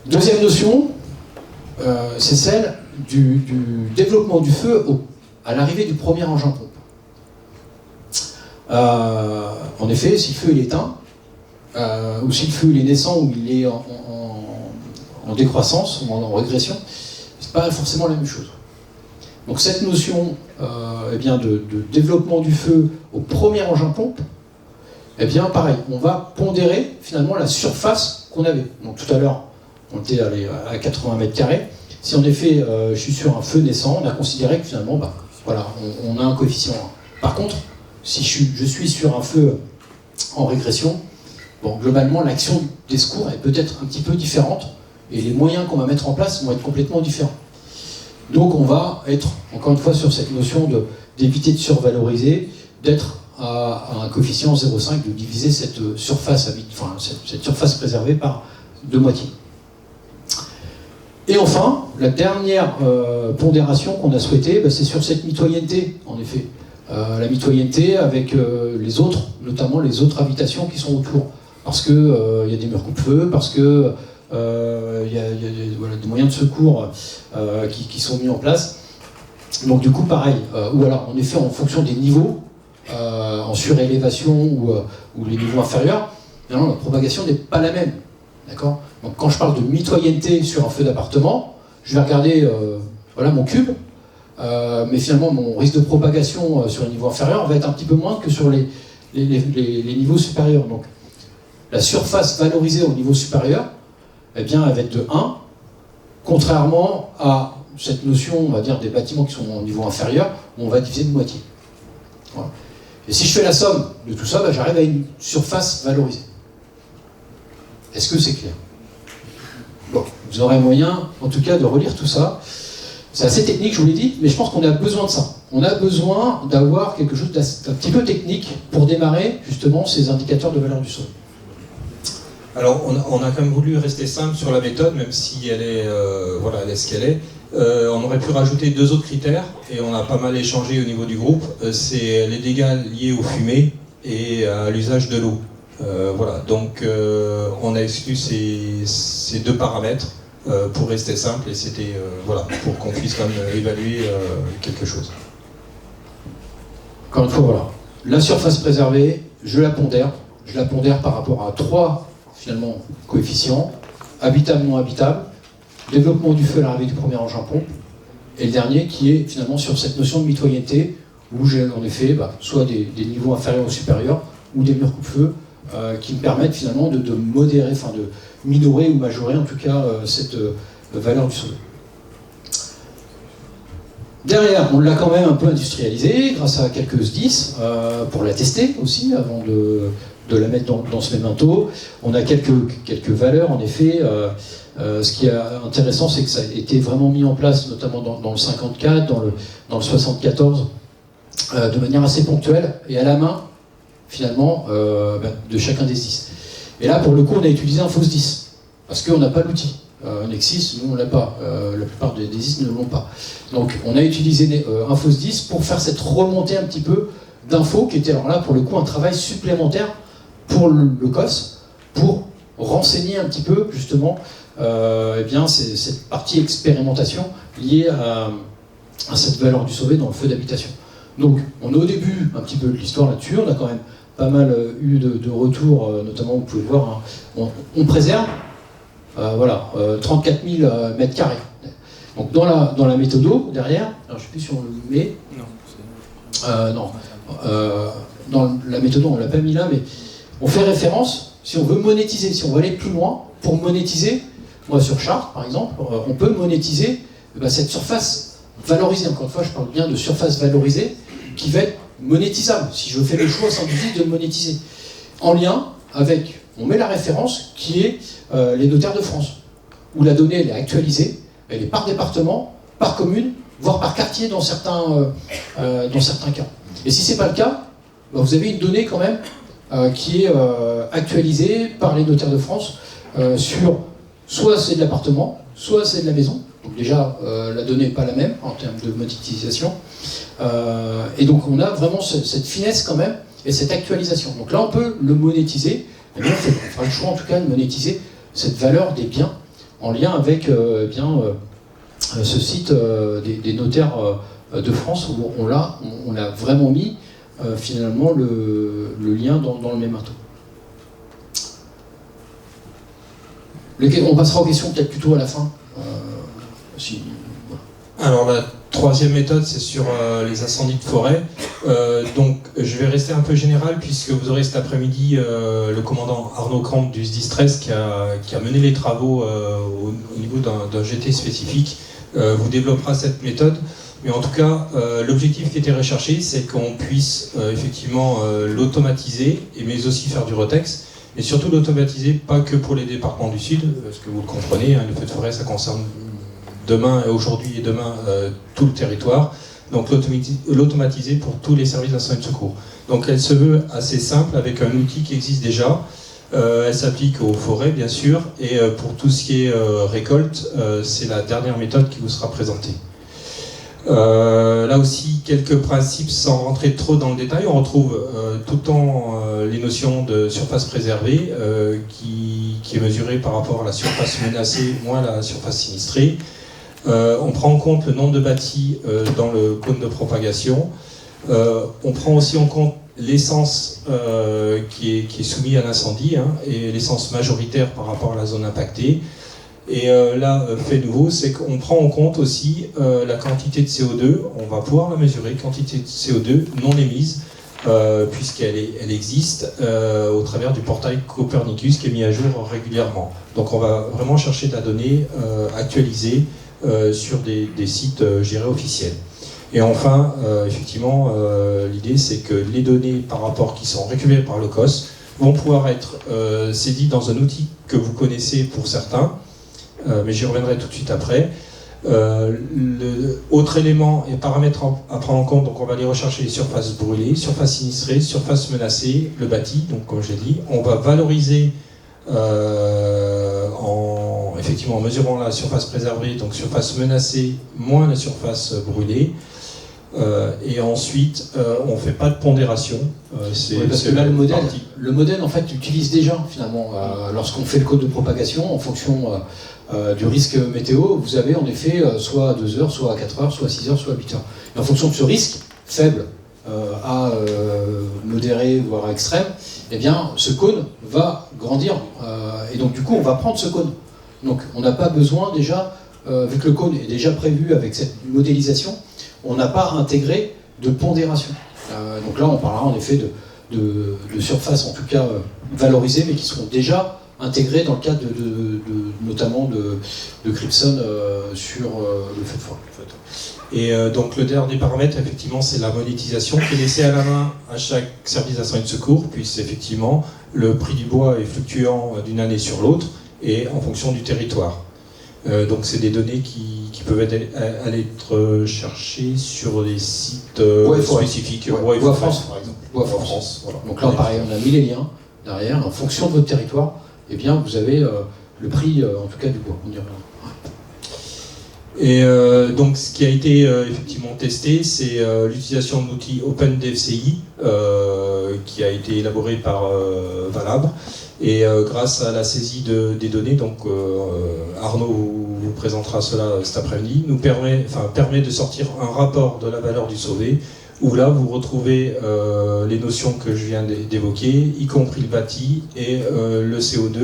S2: Deuxième notion, c'est celle du développement du feu à l'arrivée du premier engin pompe. En effet, si le feu il est éteint, ou si le feu il est naissant ou il est en décroissance ou en régression, c'est pas forcément la même chose. Donc cette notion de développement du feu au premier engin pompe, eh bien pareil, on va pondérer finalement la surface qu'on avait. Donc tout à l'heure, on était à 80 m². Si en effet je suis sur un feu naissant, on a considéré que finalement, voilà, on a un coefficient 1. Par contre, si je suis sur un feu en régression, globalement l'action des secours est peut-être un petit peu différente et les moyens qu'on va mettre en place vont être complètement différents. Donc on va être, encore une fois, sur cette notion d'éviter de survaloriser, d'être à un coefficient 0,5, de diviser cette surface préservée par 2 moitiés. Et enfin, la dernière pondération qu'on a souhaitée, c'est sur cette mitoyenneté, en effet. La mitoyenneté avec les autres, notamment les autres habitations qui sont autour. Parce qu'il y a des murs coupe-feu, parce que il y a des moyens de secours qui sont mis en place. Donc du coup, pareil, ou alors en effet en fonction des niveaux, en surélévation ou les niveaux inférieurs, la propagation n'est pas la même. D'accord ? Donc quand je parle de mitoyenneté sur un feu d'appartement, je vais regarder mon cube, mais finalement mon risque de propagation sur les niveaux inférieurs va être un petit peu moins que sur les niveaux supérieurs. Donc la surface valorisée au niveau supérieur, eh bien, elle va être de 1, contrairement à cette notion, on va dire, des bâtiments qui sont au niveau inférieur, où on va diviser de moitié. Voilà. Et si je fais la somme de tout ça, j'arrive à une surface valorisée. Est-ce que c'est clair ? Bon, vous aurez moyen, en tout cas, de relire tout ça. C'est assez technique, je vous l'ai dit, mais je pense qu'on a besoin de ça. On a besoin d'avoir quelque chose d'un petit peu technique pour démarrer, justement, ces indicateurs de valeur du sol.
S3: Alors, on a quand même voulu rester simple sur la méthode, même si elle est, elle est ce qu'elle est. On aurait pu rajouter 2 autres critères, et on a pas mal échangé au niveau du groupe. C'est les dégâts liés aux fumées et à l'usage de l'eau. Voilà, donc on a exclu ces deux paramètres pour rester simple, et c'était voilà, pour qu'on puisse quand même évaluer quelque chose.
S2: Encore une fois, voilà. La surface préservée, je la pondère par rapport à 3 finalement coefficients: habitable, non habitable, développement du feu à l'arrivée du premier engin pompe, et le dernier qui est finalement sur cette notion de mitoyenneté, où j'ai en effet soit des niveaux inférieurs ou supérieurs, ou des murs coupe-feu qui me permettent finalement de modérer, enfin de minorer ou majorer en tout cas cette valeur du sauvé. Derrière, on l'a quand même un peu industrialisé grâce à quelques SDIS pour la tester aussi avant de la mettre dans ce mémento. On a quelques valeurs en effet. Ce qui est intéressant, c'est que ça a été vraiment mis en place, notamment dans le 54, dans le 74, de manière assez ponctuelle et à la main, finalement, de chacun des 10. Et là, pour le coup, on a utilisé un faux 10, parce qu'on n'a pas l'outil. Nexis, nous, on ne l'a pas. La plupart des 10 ne l'ont pas. Donc, on a utilisé un faux 10 pour faire cette remontée un petit peu d'infos, qui était alors là, pour le coup, un travail supplémentaire pour le COS, pour renseigner un petit peu, justement, eh bien, cette partie expérimentation liée à cette valeur du sauvé dans le feu d'habitation. Donc, on est au début un petit peu de l'histoire là-dessus, on a quand même pas mal eu de retours, notamment vous pouvez voir, hein, on préserve 34 000 mètres carrés. Donc dans la méthodo, derrière, alors je ne sais plus si on le met. Non. Dans la méthode, on ne l'a pas mis là, mais on fait référence, si on veut monétiser, si on veut aller plus loin, pour monétiser, moi sur Chartres par exemple, on peut monétiser cette surface valorisée. Encore une fois, je parle bien de surface valorisée qui va être monétisable, si je fais le choix sans doute de le monétiser. En lien avec, on met la référence qui est les notaires de France, où la donnée elle est actualisée, elle est par département, par commune, voire par quartier dans certains cas. Et si ce n'est pas le cas, vous avez une donnée quand même qui est actualisée par les notaires de France sur soit c'est de l'appartement, soit c'est de la maison. Donc déjà, la donnée n'est pas la même en termes de monétisation. Et donc on a vraiment cette finesse quand même et cette actualisation. Donc là, on peut le monétiser. Et bien, on fera le choix en tout cas de monétiser cette valeur des biens en lien avec ce site des notaires de France où on a vraiment mis finalement le lien dans le mémento. On passera aux questions peut-être plutôt à la fin.
S3: Voilà. Alors la troisième méthode, c'est sur les incendies de forêt. Donc je vais rester un peu général puisque vous aurez cet après-midi le commandant Arnaud Camp du SDIS 13 qui a mené les travaux au niveau d'un GT spécifique. Vous développera cette méthode. Mais en tout cas, l'objectif qui était recherché, c'est qu'on puisse effectivement l'automatiser, mais aussi faire du Rotex. Et surtout l'automatiser, pas que pour les départements du Sud, parce que vous le comprenez, hein, le feu de forêt, ça concerne demain, aujourd'hui et demain, tout le territoire. Donc l'automatiser pour tous les services d'incendie de secours. Donc elle se veut assez simple, avec un outil qui existe déjà. Elle s'applique aux forêts, bien sûr, et pour tout ce qui est récolte, c'est la dernière méthode qui vous sera présentée. Là aussi, quelques principes sans rentrer trop dans le détail. On retrouve tout le temps les notions de surface préservée qui est mesurée par rapport à la surface menacée moins la surface sinistrée. On prend en compte le nombre de bâtis dans le cône de propagation. On prend aussi en compte l'essence qui est soumise à l'incendie, hein, et l'essence majoritaire par rapport à la zone impactée. Et là, fait nouveau, c'est qu'on prend en compte aussi la quantité de CO2. On va pouvoir la mesurer, quantité de CO2 non émise, puisqu'elle existe au travers du portail Copernicus qui est mis à jour régulièrement. Donc on va vraiment chercher de la donnée actualisée sur des sites gérés officiels. Et enfin, effectivement, l'idée c'est que les données par rapport qui sont récupérées par le COS vont pouvoir être saisies dans un outil que vous connaissez pour certains, mais j'y reviendrai tout de suite après. Autre élément et paramètre à prendre en compte, donc on va aller rechercher les surfaces brûlées, surfaces sinistrées, surfaces menacées, le bâti, donc comme j'ai dit, on va valoriser effectivement en mesurant la surface préservée, donc surface menacée moins la surface brûlée. Et ensuite, on ne fait pas de pondération.
S2: Oui, parce que là, le le modèle en fait utilise déjà finalement, lorsqu'on fait le code de propagation en fonction du risque météo, vous avez en effet soit à 2 heures, soit à 4 heures, soit à 6 heures, soit à 8 heures. Et en fonction de ce risque faible à modéré, voire à extrême, eh bien ce cône va grandir. Et donc du coup on va prendre ce cône. Donc on n'a pas besoin déjà, vu que le cône est déjà prévu avec cette modélisation, on n'a pas intégré de pondération. Donc là on parlera en effet de surfaces en tout cas valorisées, mais qui seront déjà intégrées dans le cadre notamment de Cribson sur le feu de forêt.
S3: Et donc le dernier paramètre, effectivement, c'est la monétisation qui est laissée à la main à chaque service d'incendie de secours, puisque effectivement le prix du bois est fluctuant d'une année sur l'autre et en fonction du territoire. Donc c'est des données qui peuvent aller être cherchées sur des sites spécifiques.
S2: Bois France,
S3: par exemple.
S2: Bois France. Voilà. Donc là, pareil, on a mis les liens derrière. En fonction de votre territoire, eh bien, vous avez le prix, en tout cas, du bois. On dirait.
S3: Et donc ce qui a été effectivement testé, c'est l'utilisation de l'outil OpenDFCI qui a été élaboré par Valab. Et grâce à la saisie des données, donc Arnaud vous présentera cela cet après-midi, nous permet de sortir un rapport de la valeur du sauvé, où là vous retrouvez les notions que je viens d'évoquer, y compris le bâti et le CO2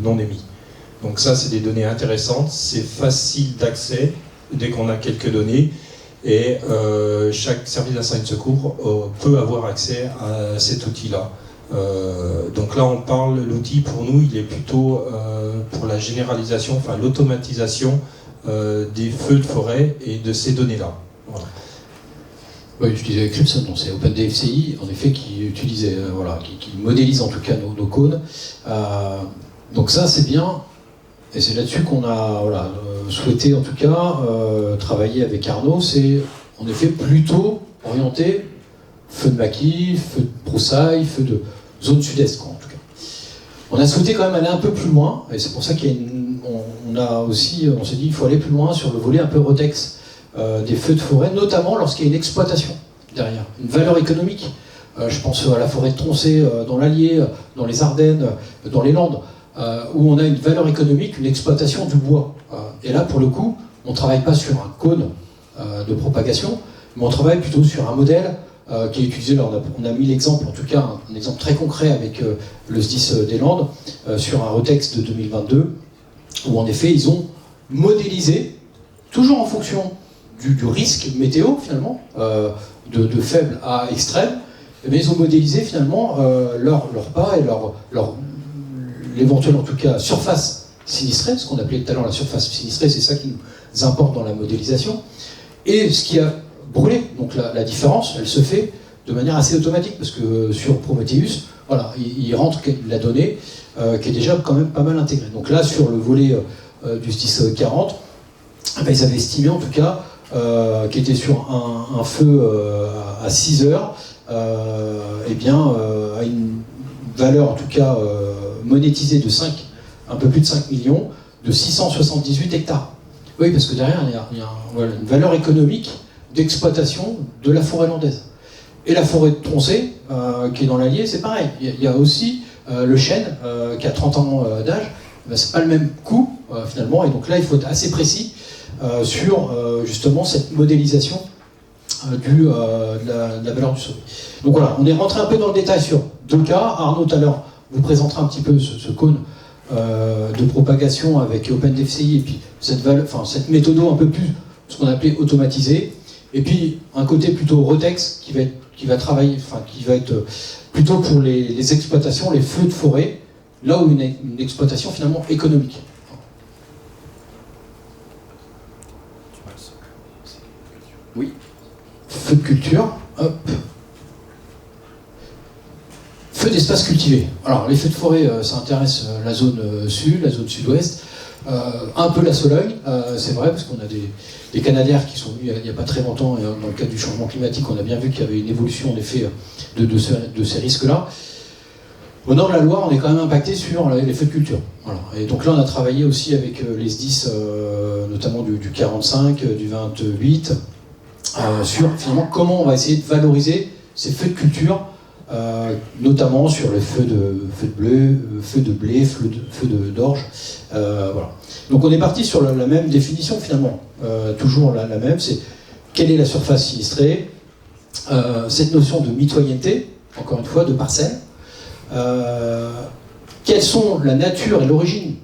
S3: non émis. Donc ça, c'est des données intéressantes, c'est facile d'accès dès qu'on a quelques données, et chaque service d'incendie de secours peut avoir accès à cet outil-là. Donc là, on parle, l'outil pour nous, il est plutôt pour la généralisation, enfin l'automatisation des feux de forêt et de ces données-là. Voilà.
S2: Oui, je disais Cribson, c'est OpenDFCI, en effet, qui utilisait, qui modélise en tout cas nos cônes. Donc ça, c'est bien. Et c'est là-dessus qu'on a souhaité en tout cas travailler avec Arnaud, c'est en effet plutôt orienté feu de maquis, feu de broussailles, feu de zone sud-est en tout cas. On a souhaité quand même aller un peu plus loin, et c'est pour ça on s'est dit il faut aller plus loin sur le volet un peu Rotex des feux de forêt, notamment lorsqu'il y a une exploitation derrière, une valeur économique. Je pense à la forêt de Troncé dans l'Allier, dans les Ardennes, dans les Landes, où on a une valeur économique, une exploitation du bois. Et là, pour le coup, on ne travaille pas sur un cône de propagation, mais on travaille plutôt sur un modèle qui est utilisé. Là, on a mis l'exemple, en tout cas, un exemple très concret avec le SDIS des Landes, sur un Rotex de 2022, où en effet, ils ont modélisé, toujours en fonction du risque météo, finalement, de faible à extrême, mais ils ont modélisé finalement leur pas et l'éventuelle, en tout cas, surface sinistrée, ce qu'on appelait tout à l'heure la surface sinistrée, c'est ça qui nous importe dans la modélisation, et ce qui a brûlé. Donc la différence, elle se fait de manière assez automatique, parce que sur Prometheus, il rentre la donnée qui est déjà quand même pas mal intégrée. Donc là, sur le volet du SDIS 40, ils avaient estimé en tout cas qui était sur un feu à 6 heures, à une valeur en tout cas monétisée de un peu plus de 5 millions, de 678 hectares. Oui, parce que derrière, il y a une valeur économique d'exploitation de la forêt landaise. Et la forêt de Troncé, qui est dans l'Allier, c'est pareil. Il y a aussi le chêne, qui a 30 ans d'âge, c'est pas le même coût, finalement, et donc là, il faut être assez précis sur justement cette modélisation de la valeur du sauvé. Donc voilà, on est rentré un peu dans le détail sur 2 cas. Arnaud, tout à l'heure, vous présentera un petit peu ce cône de propagation avec OpenDFCI et puis cette méthode un peu plus, ce qu'on appelait automatisée, et puis un côté plutôt Rotex qui va être plutôt pour les exploitations, les feux de forêt, là où une exploitation finalement économique. Oui. Feu de culture, hop. Feu d'espace cultivé. Alors les feux de forêt, ça intéresse la zone sud, la zone sud-ouest, un peu la Sologne, c'est vrai, parce qu'on a des Canadaires qui sont venus il n'y a pas très longtemps, et dans le cadre du changement climatique, on a bien vu qu'il y avait une évolution en effet de ces risques-là. Au nord de la Loire, on est quand même impacté sur les feux de culture. Voilà. Et donc là, on a travaillé aussi avec les SDIS, notamment du 45, du 28, sur finalement comment on va essayer de valoriser ces feux de culture notamment sur les feux de blé, feux d'orge. Voilà. Donc on est parti sur la même définition finalement, toujours la même, c'est quelle est la surface sinistrée, cette notion de mitoyenneté, encore une fois, de parcelle, quelles sont la nature et l'origine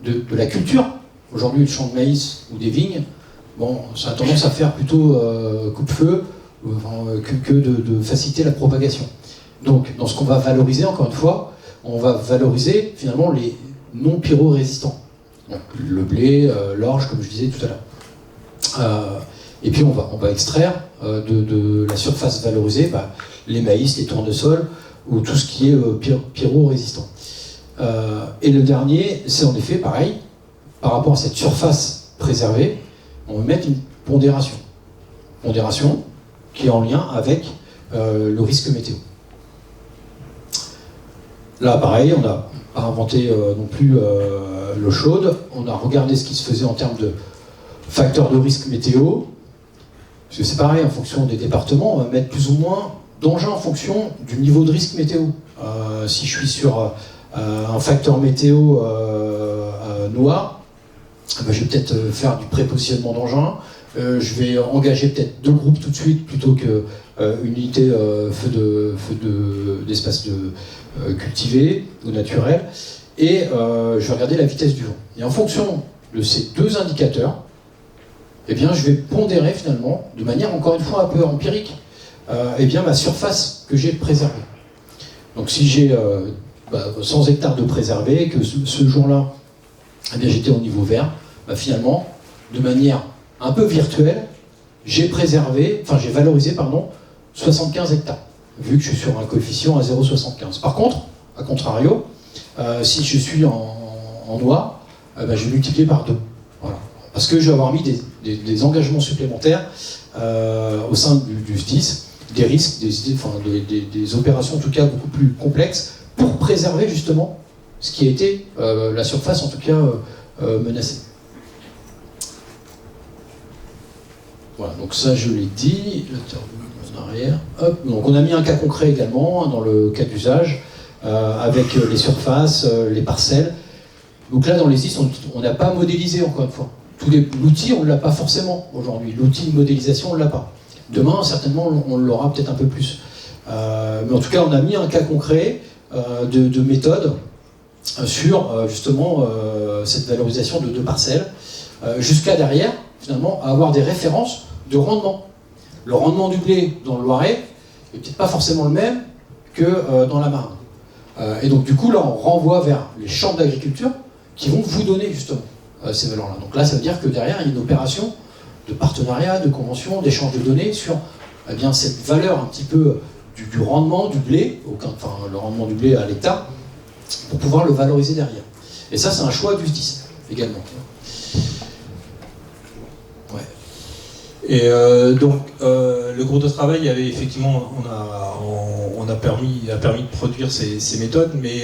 S2: de la culture. Aujourd'hui, le champ de maïs ou des vignes, bon, ça a tendance à faire plutôt coupe-feu que de faciliter la propagation. Donc, dans ce qu'on va valoriser, encore une fois, on va valoriser finalement les non-pyro-résistants. Donc, le blé, l'orge, comme je disais tout à l'heure. Et puis, on va extraire de la surface valorisée les maïs, les tournesols, ou tout ce qui est pyro-résistant. Et le dernier, c'est en effet pareil, par rapport à cette surface préservée, on va mettre une pondération. Pondération qui est en lien avec le risque météo. Là, pareil, on n'a pas inventé non plus l'eau chaude, on a regardé ce qui se faisait en termes de facteurs de risque météo, parce que c'est pareil, en fonction des départements, on va mettre plus ou moins d'engins en fonction du niveau de risque météo. Si je suis sur un facteur météo noir, je vais peut-être faire du prépositionnement d'engins, je vais engager peut-être 2 groupes tout de suite plutôt qu'une unité d'espace cultivé ou naturel, et je vais regarder la vitesse du vent. Et en fonction de ces 2 indicateurs, eh bien, je vais pondérer finalement, de manière encore une fois un peu empirique, eh bien, ma surface que j'ai préservée. Donc si j'ai 100 hectares de préservés, que ce jour-là, eh bien, j'étais au niveau vert, finalement, de manière un peu virtuelle, j'ai valorisé 75 hectares, vu que je suis sur un coefficient à 0,75. Par contre, à contrario, si je suis en noir, je vais multiplier par 2. Voilà. Parce que je vais avoir mis des engagements supplémentaires au sein du SDIS, des risques, des opérations en tout cas beaucoup plus complexes, pour préserver justement ce qui a été la surface en tout cas menacée. Voilà, donc ça je l'ai dit, en arrière. Hop, donc on a mis un cas concret également dans le cas d'usage, avec les surfaces, les parcelles. Donc là dans les SDIS, on n'a pas modélisé encore une fois. L'outil on ne l'a pas forcément aujourd'hui, l'outil de modélisation on ne l'a pas. Demain certainement on l'aura peut-être un peu plus. Mais en tout cas on a mis un cas concret de méthode sur justement cette valorisation de parcelles, jusqu'à derrière finalement à avoir des références de rendement. Le rendement du blé dans le Loiret n'est peut-être pas forcément le même que dans la Marne. Et donc du coup là on renvoie vers les chambres d'agriculture qui vont vous donner justement ces valeurs-là. Donc là ça veut dire que derrière il y a une opération de partenariat, de convention, d'échange de données sur cette valeur un petit peu du rendement du blé, le rendement du blé à l'hectare, pour pouvoir le valoriser derrière. Et ça c'est un choix du SDIS également. Ouais.
S3: Et donc le groupe de travail avait effectivement, a permis de produire ces méthodes, mais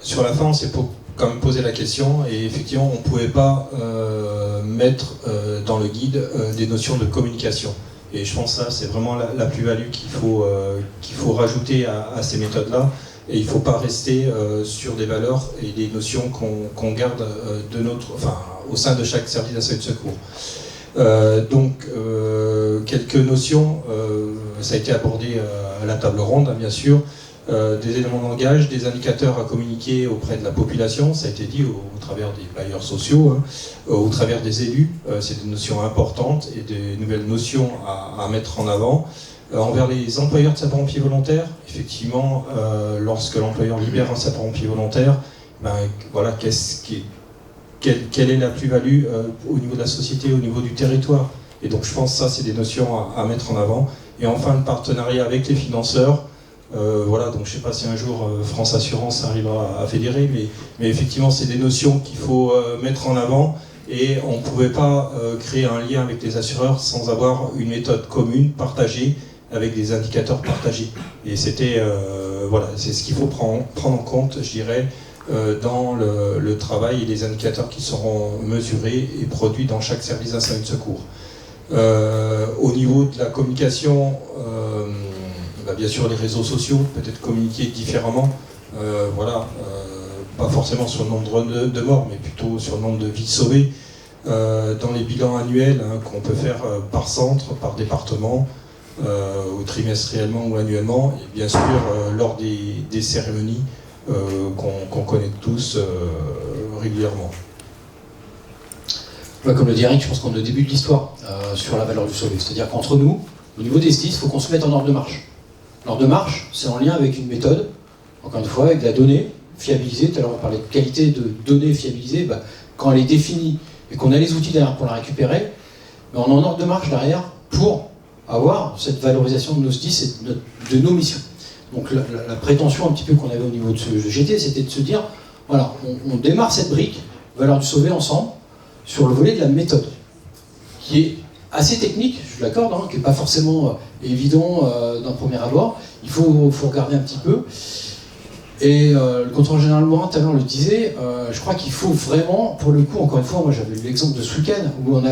S3: sur la fin on s'est quand même posé la question, et effectivement on ne pouvait pas mettre dans le guide des notions de communication. Et je pense que ça c'est vraiment la plus-value qu'il faut rajouter à ces méthodes-là, et il ne faut pas rester sur des valeurs et des notions qu'on garde au sein de chaque service d'incendie de secours. Donc, quelques notions, ça a été abordé à la table ronde, bien sûr, des éléments de langage, des indicateurs à communiquer auprès de la population, ça a été dit au travers des bailleurs sociaux, au travers des élus, c'est des notions importantes et des nouvelles notions à mettre en avant. Envers les employeurs de sapeurs-pompiers volontaires, effectivement, lorsque l'employeur libère un sapeur-pompier volontaire, voilà, quelle est la plus-value au niveau de la société, au niveau du territoire. Et donc je pense que ça, c'est des notions à mettre en avant. Et enfin, le partenariat avec les financeurs. Voilà, donc je ne sais pas si un jour France Assurance arrivera à fédérer, mais effectivement, c'est des notions qu'il faut mettre en avant. Et on ne pouvait pas créer un lien avec les assureurs sans avoir une méthode commune, partagée, avec des indicateurs partagés. Et c'était, voilà, c'est ce qu'il faut prendre en compte, je dirais, dans le travail et les indicateurs qui seront mesurés et produits dans chaque service d'incendie de secours. Au niveau de la communication, bien sûr les réseaux sociaux, peut-être communiquer différemment, pas forcément sur le nombre de morts, mais plutôt sur le nombre de vies sauvées, dans les bilans annuels qu'on peut faire par centre, par département, ou trimestriellement ou annuellement, et bien sûr lors des cérémonies qu'on connaît tous régulièrement.
S2: Comme le dit Eric, je pense qu'on est au début de l'histoire sur la valeur du sauvé. C'est-à-dire qu'entre nous, au niveau des SDIS, il faut qu'on se mette en ordre de marche. L'ordre de marche, c'est en lien avec une méthode, encore une fois, avec de la donnée fiabilisée. Tout à l'heure, on parlait de qualité de données fiabilisées. Quand elle est définie et qu'on a les outils derrière pour la récupérer, on est en ordre de marche derrière pour avoir cette valorisation de nos SDIS et de nos missions. Donc la prétention un petit peu qu'on avait au niveau de ce GT, c'était de se dire, voilà, on démarre cette brique, valeur du sauvé ensemble, sur le volet de la méthode, qui est assez technique, je l'accorde, qui n'est pas forcément évident d'un premier abord. Il faut regarder un petit peu. Et le contrôleur général Morin, tout à l'heure, le disait, je crois qu'il faut vraiment, pour le coup, encore une fois, moi j'avais l'exemple de ce week-end, où on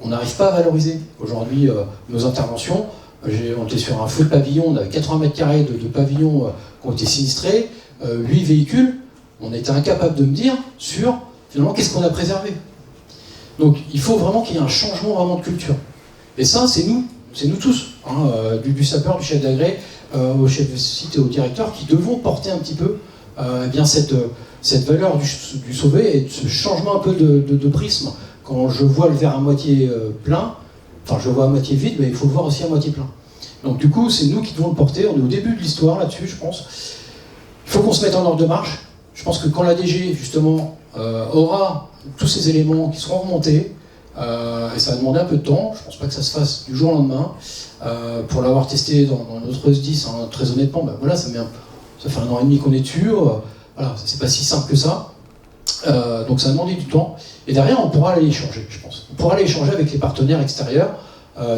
S2: n'arrive pas à valoriser aujourd'hui nos interventions. On était sur un feu de pavillon, on avait 80 mètres carrés de pavillons qui ont été sinistrés, 8 véhicules, on était incapable de me dire sur, finalement, qu'est-ce qu'on a préservé. Donc il faut vraiment qu'il y ait un changement vraiment de culture. Et ça, c'est nous tous, du sapeur, du chef d'agré, au chef de site et au directeur, qui devons porter un petit peu cette valeur du sauvé et ce changement un peu de prisme. Quand je vois le verre à moitié plein, enfin je le vois à moitié vide, mais il faut le voir aussi à moitié plein. Donc du coup, c'est nous qui devons le porter, on est au début de l'histoire là-dessus, je pense. Il faut qu'on se mette en ordre de marche. Je pense que quand la DG, justement, aura tous ces éléments qui seront remontés, et ça va demander un peu de temps, je ne pense pas que ça se fasse du jour au lendemain, pour l'avoir testé dans notre SDIS, très honnêtement, voilà, ça fait 1 an et demi qu'on est dessus, voilà, c'est pas si simple que ça, donc ça va demander du temps, et derrière on pourra aller échanger, je pense. On pourra aller échanger avec les partenaires extérieurs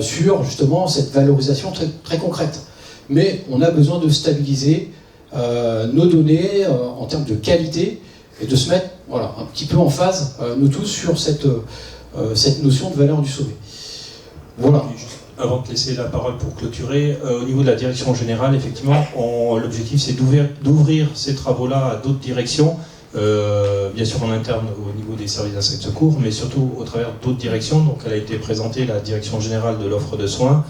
S2: sur justement cette valorisation très, très concrète. Mais on a besoin de stabiliser nos données en termes de qualité, et de se mettre un petit peu en phase, nous tous, sur cette notion de valeur du sauvé. Voilà.
S3: Avant de laisser la parole pour clôturer, au niveau de la direction générale, effectivement, l'objectif c'est d'ouvrir ces travaux-là à d'autres directions, bien sûr en interne au niveau des services d'incendie de secours, mais surtout au travers d'autres directions. Donc elle a été présentée, la direction générale de l'offre de soins.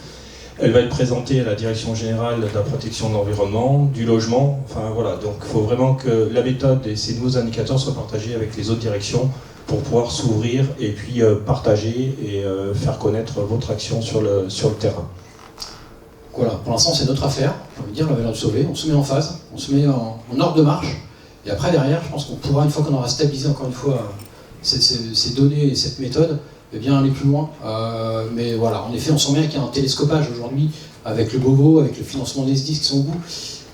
S3: Elle va être présentée à la direction générale de la protection de l'environnement, du logement, enfin voilà, donc il faut vraiment que la méthode et ces nouveaux indicateurs soient partagés avec les autres directions pour pouvoir s'ouvrir et puis partager et faire connaître votre action sur le terrain.
S2: Voilà, pour l'instant c'est notre affaire, j'ai envie de dire, la valeur du sauvé, on se met en phase, on se met en ordre de marche, et après derrière, je pense qu'on pourra, une fois qu'on aura stabilisé encore une fois ces données et cette méthode, eh bien aller plus loin. Mais voilà, en effet, on sent bien qu'il y a un télescopage aujourd'hui avec le BOVO, avec le financement des SDIS qui sont au bout.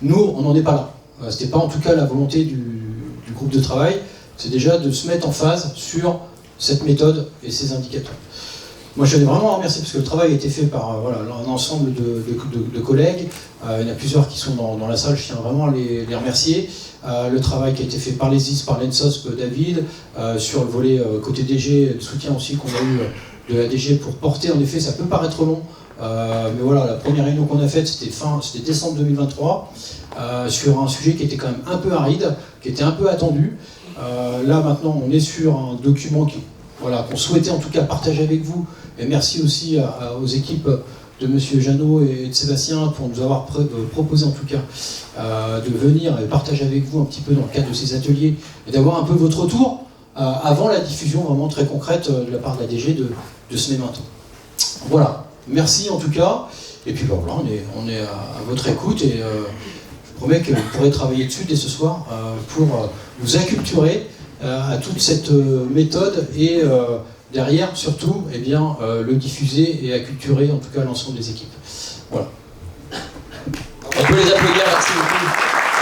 S2: Nous, on n'en est pas là. C'était pas en tout cas la volonté du groupe de travail, c'est déjà de se mettre en phase sur cette méthode et ces indicateurs. Moi, je tenais vraiment à remercier parce que le travail a été fait par un ensemble de collègues. Il y en a plusieurs qui sont dans la salle, je tiens vraiment à les remercier. Le travail qui a été fait par les SDIS, par l'ENSOSP, David, sur le volet côté DG, le soutien aussi qu'on a eu de la DG pour porter, en effet, ça peut paraître long, mais voilà, la première réunion qu'on a faite, c'était décembre 2023, sur un sujet qui était quand même un peu aride, qui était un peu attendu. Là, maintenant, on est sur un document qu'on souhaitait en tout cas partager avec vous, et merci aussi aux équipes de M. Jeannot et de Sébastien pour nous avoir proposé en tout cas de venir et partager avec vous un petit peu dans le cadre de ces ateliers et d'avoir un peu votre retour avant la diffusion vraiment très concrète de la part de la DG de ce même temps. Voilà, merci en tout cas, et puis voilà, on est à votre écoute et je promets que vous pourrez travailler dessus dès ce soir pour vous acculturer à toute cette méthode et derrière, surtout, eh bien, le diffuser et acculturer en tout cas l'ensemble des équipes. Voilà.
S1: On peut les applaudir, merci beaucoup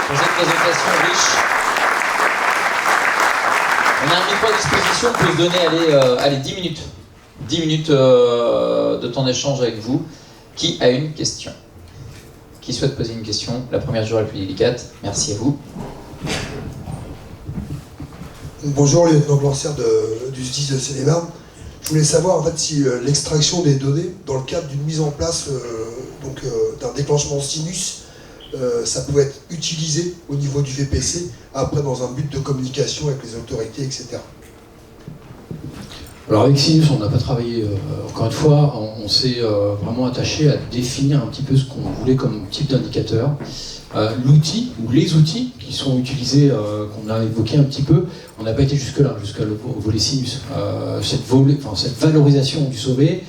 S1: pour cette présentation riche. On a un micro à disposition, on peut se donner allez, 10 minutes. 10 minutes de temps d'échange avec vous. Qui a une question? Qui souhaite poser une question? La première sera la plus délicate. Merci à vous.
S4: Bonjour, lieutenant Blancer du SDIS de Seine-et-Marne. Je voulais savoir en fait si l'extraction des données, dans le cadre d'une mise en place donc d'un déclenchement sinus, ça pouvait être utilisé au niveau du VPC, après dans un but de communication avec les autorités, etc.
S2: Alors avec Sinus, on n'a pas travaillé, encore une fois, on s'est vraiment attaché à définir un petit peu ce qu'on voulait comme type d'indicateur. L'outil, ou les outils qui sont utilisés, qu'on a évoqué un petit peu, on n'a pas été jusque-là, jusqu'à au volet Sinus. Cette valorisation du sauvé,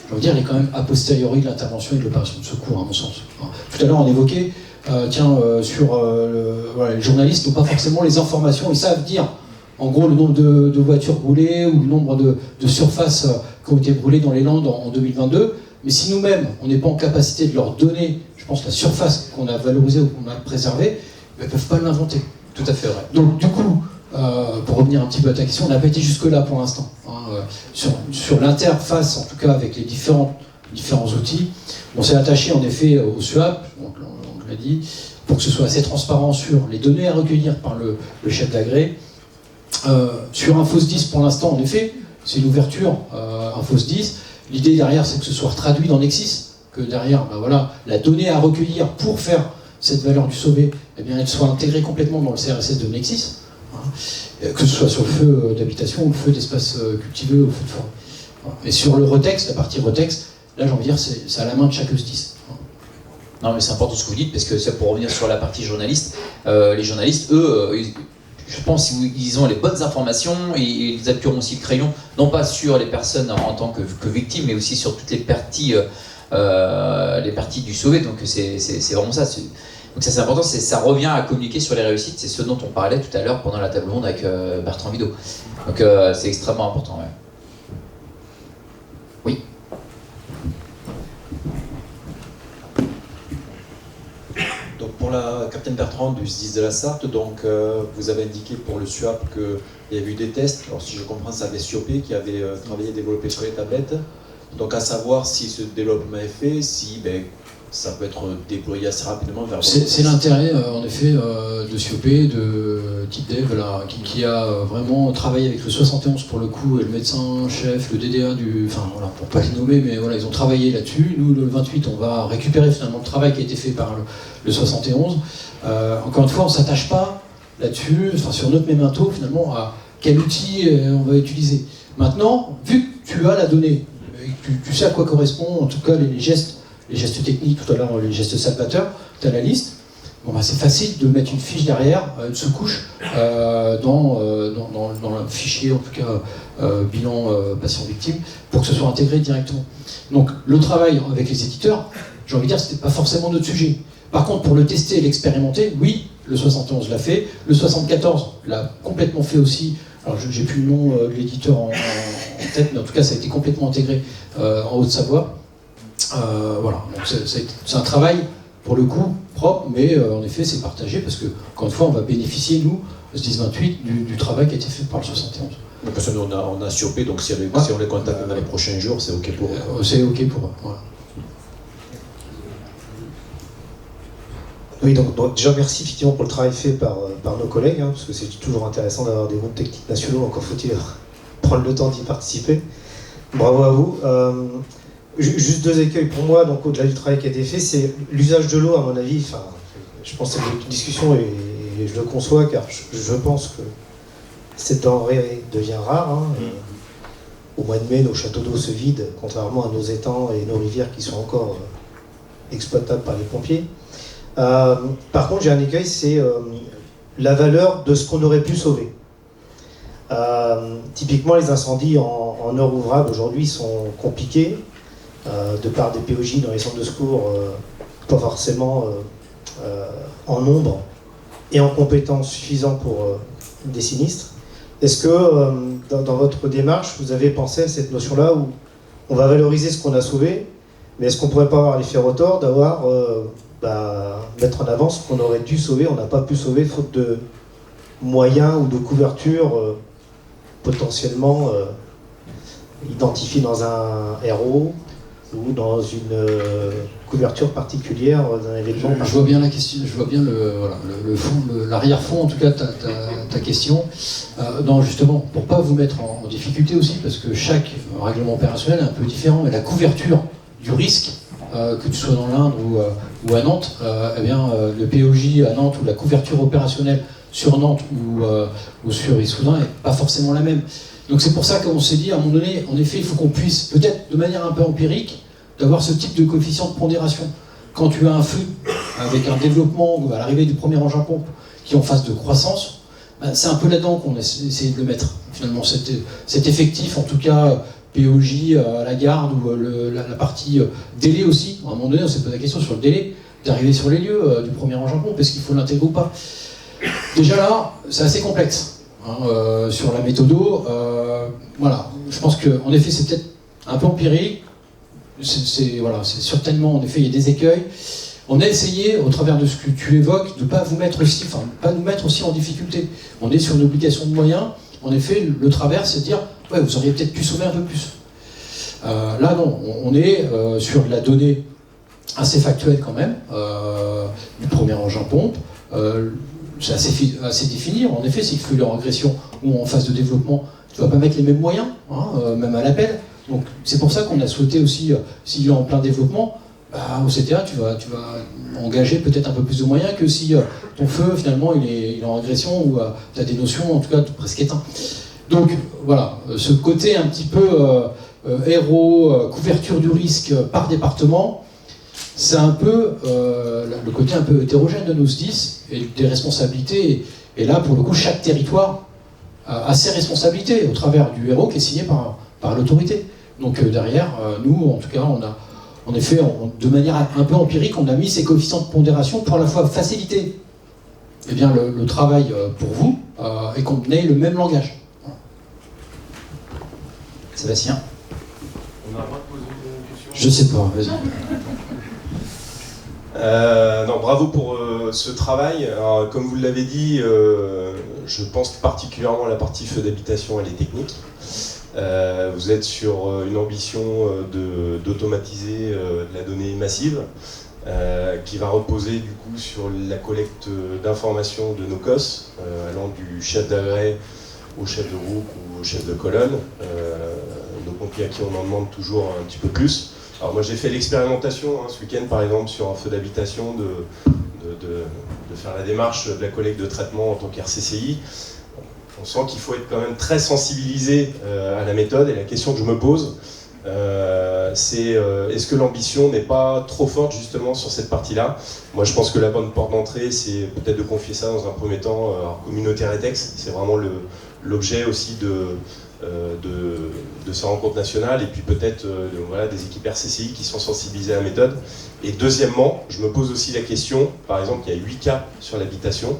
S2: je veux dire, elle est quand même a posteriori de l'intervention et de l'opération de secours, à mon sens. Tout à l'heure, on évoquait, les journalistes n'ont pas forcément les informations, ils savent dire en gros le nombre de voitures brûlées ou le nombre de surfaces qui ont été brûlées dans les Landes en 2022, mais si nous-mêmes, on n'est pas en capacité de leur donner, je pense, la surface qu'on a valorisée ou qu'on a préservée, ils ne peuvent pas l'inventer.
S1: Tout à fait vrai.
S2: Donc du coup, pour revenir un petit peu à ta question, on n'a pas été jusque-là pour l'instant. Sur l'interface, en tout cas avec les différents outils, on s'est attaché en effet au SUAP, on l'a dit, pour que ce soit assez transparent sur les données à recueillir par le chef d'agré. Sur Infos 10, pour l'instant, en effet, c'est une ouverture Infos 10. L'idée derrière, c'est que ce soit traduit dans Nexis, que derrière, la donnée à recueillir pour faire cette valeur du sauvé, eh bien, elle soit intégrée complètement dans le CRSS de Nexis, que ce soit sur le feu d'habitation ou le feu d'espace cultivé ou le feu de forêt. Et sur le retexte, la partie retexte, là, j'ai envie de dire, c'est à la main de chaque SDIS.
S1: Non, mais c'est important ce que vous dites, parce que c'est pour revenir sur la partie journaliste. Les journalistes, eux, je pense qu'ils ont les bonnes informations et ils appuieront aussi le crayon, non pas sur les personnes en tant que victimes, mais aussi sur toutes les parties du sauvé. Donc c'est vraiment ça. Donc ça c'est important, ça revient à communiquer sur les réussites. C'est ce dont on parlait tout à l'heure pendant la table ronde avec Bertrand Vidot. Donc c'est extrêmement important. Ouais. Oui.
S5: Donc pour la capitaine Bertrand du SDIS de la Sarthe, donc vous avez indiqué pour le SUAP qu'il y avait eu des tests. Alors si je comprends, ça avait SIOP qui avait travaillé et développé sur les tablettes. Donc à savoir si ce développement est fait, si ça peut être déployé assez rapidement vers...
S2: C'est l'intérêt en effet de SIOP, de TipDev, qui a vraiment travaillé avec le 71 pour le coup, et le médecin-chef, le DDA pour pas les nommer, mais voilà, ils ont travaillé là-dessus. Nous, le 28, on va récupérer finalement le travail qui a été fait par le 71. Encore une fois, on ne s'attache pas là-dessus, sur notre memento finalement, à quel outil on va utiliser. Maintenant, vu que tu as la donnée, tu sais à quoi correspond, en tout cas les gestes techniques, tout à l'heure les gestes salvateurs, tu as la liste, c'est facile de mettre une fiche derrière, une sous-couche, dans le fichier, en tout cas bilan patient-victime, pour que ce soit intégré directement. Donc le travail avec les éditeurs, j'ai envie de dire, c'était pas forcément notre sujet. Par contre, pour le tester et l'expérimenter, oui, le 71 l'a fait, le 74 l'a complètement fait aussi. Alors j'ai plus le nom de l'éditeur en tête, mais en tout cas ça a été complètement intégré en Haute-Savoie. Voilà, donc c'est un travail pour le coup propre, mais en effet c'est partagé parce que, encore une fois, on va bénéficier, nous, SDIS 28, du travail qui a été fait par le 71.
S5: Parce que nous on a SIOP, donc si on les contacte dans les prochains jours, c'est OK pour eux.
S2: C'est OK pour eux, voilà.
S6: Oui, donc déjà merci effectivement pour le travail fait par nos collègues, parce que c'est toujours intéressant d'avoir des groupes techniques nationaux, encore faut-il prendre le temps d'y participer. Bravo à vous. Juste deux écueils pour moi, donc au-delà du travail qui a été fait, c'est l'usage de l'eau, à mon avis. Je pense que c'est une discussion et je le conçois, car je pense que cette denrée devient rare. Au mois de mai, nos châteaux d'eau se vident, contrairement à nos étangs et nos rivières qui sont encore exploitables par les pompiers. Par contre, j'ai un écueil, c'est la valeur de ce qu'on aurait pu sauver. Typiquement, les incendies en heure ouvrable aujourd'hui sont compliqués, de par des POJ dans les centres de secours, pas forcément en nombre et en compétences suffisantes pour des sinistres. Est-ce que dans votre démarche, vous avez pensé à cette notion-là où on va valoriser ce qu'on a sauvé, mais est-ce qu'on ne pourrait pas avoir l'effet retort d'avoir mettre en avant ce qu'on aurait dû sauver, on n'a pas pu sauver faute de moyens ou de couverture potentiellement identifiés dans un RO ou dans une couverture particulière d'un événement.
S2: Je vois bien la question, je vois bien le fond, l'arrière-fond en tout cas ta question. Non, justement, pour pas vous mettre en difficulté aussi, parce que chaque règlement opérationnel est un peu différent, et la couverture du risque que tu sois dans l'Indre ou à Nantes, le POJ à Nantes ou la couverture opérationnelle sur Nantes ou sur Issoudun n'est pas forcément la même. Donc c'est pour ça qu'on s'est dit, à un moment donné, en effet, il faut qu'on puisse, peut-être de manière un peu empirique, d'avoir ce type de coefficient de pondération. Quand tu as un flux avec un développement à l'arrivée du premier engin pompe qui est en phase de croissance, c'est un peu là-dedans qu'on a essayé de le mettre. Finalement, cet effectif, en tout cas POJ à la garde ou la partie délai aussi. À un moment donné, on s'est posé la question sur le délai d'arriver sur les lieux du premier engin pompe, est-ce qu'il faut l'intégrer ou pas? Déjà là, c'est assez complexe sur la méthodo. Voilà, je pense qu'en effet, c'est peut-être un peu empirique. C'est certainement, en effet, il y a des écueils. On a essayé, au travers de ce que tu évoques, de ne pas nous mettre aussi en difficulté. On est sur une obligation de moyens. En effet, le travers, c'est de dire, ouais, vous auriez peut-être pu sauver un peu plus. Là, non, on est sur de la donnée assez factuelle quand même, du premier engin pompe. C'est assez défini. En effet, c'est qu'il faut en régression ou en phase de développement, tu ne vas pas mettre les mêmes moyens, même à l'appel. Donc c'est pour ça qu'on a souhaité aussi, s'il est en plein développement, au CTA, tu vas engager peut-être un peu plus de moyens que si ton feu, finalement, il est en régression ou tu as des notions, en tout cas, presque éteintes. Donc voilà, ce côté un petit peu héros, couverture du risque par département, c'est un peu le côté un peu hétérogène de nos SDIS et des responsabilités. Et là, pour le coup, chaque territoire a ses responsabilités au travers du héros qui est signé par l'autorité. Donc derrière, nous, en tout cas, on a, en effet, de manière un peu empirique, on a mis ces coefficients de pondération pour à la fois faciliter le travail pour vous et qu'on ait le même langage.
S1: Sébastien?
S7: On a le droit de poser une question?
S2: Je sais pas, vas-y.
S7: Non, bravo pour ce travail. Alors, comme vous l'avez dit, je pense particulièrement à la partie feu d'habitation, elle est technique. Vous êtes sur une ambition d'automatiser de la donnée massive qui va reposer du coup sur la collecte d'informations de nos COS, allant du chef d'agrès au chef de groupe ou au chef de colonne, nos pompiers à qui on en demande toujours un petit peu plus. Alors moi j'ai fait l'expérimentation ce week-end par exemple sur un feu d'habitation de faire la démarche de la collecte de traitement en tant qu'RCCI. On sent qu'il faut être quand même très sensibilisé à la méthode et la question que je me pose c'est est-ce que l'ambition n'est pas trop forte justement sur cette partie-là? Moi je pense que la bonne porte d'entrée c'est peut-être de confier ça dans un premier temps à Communautaire ETEX, c'est vraiment l'objet aussi de ces rencontres nationales et puis peut-être des équipes RCCI qui sont sensibilisées à la méthode. Et deuxièmement, je me pose aussi la question, par exemple il y a 8 cas sur l'habitation,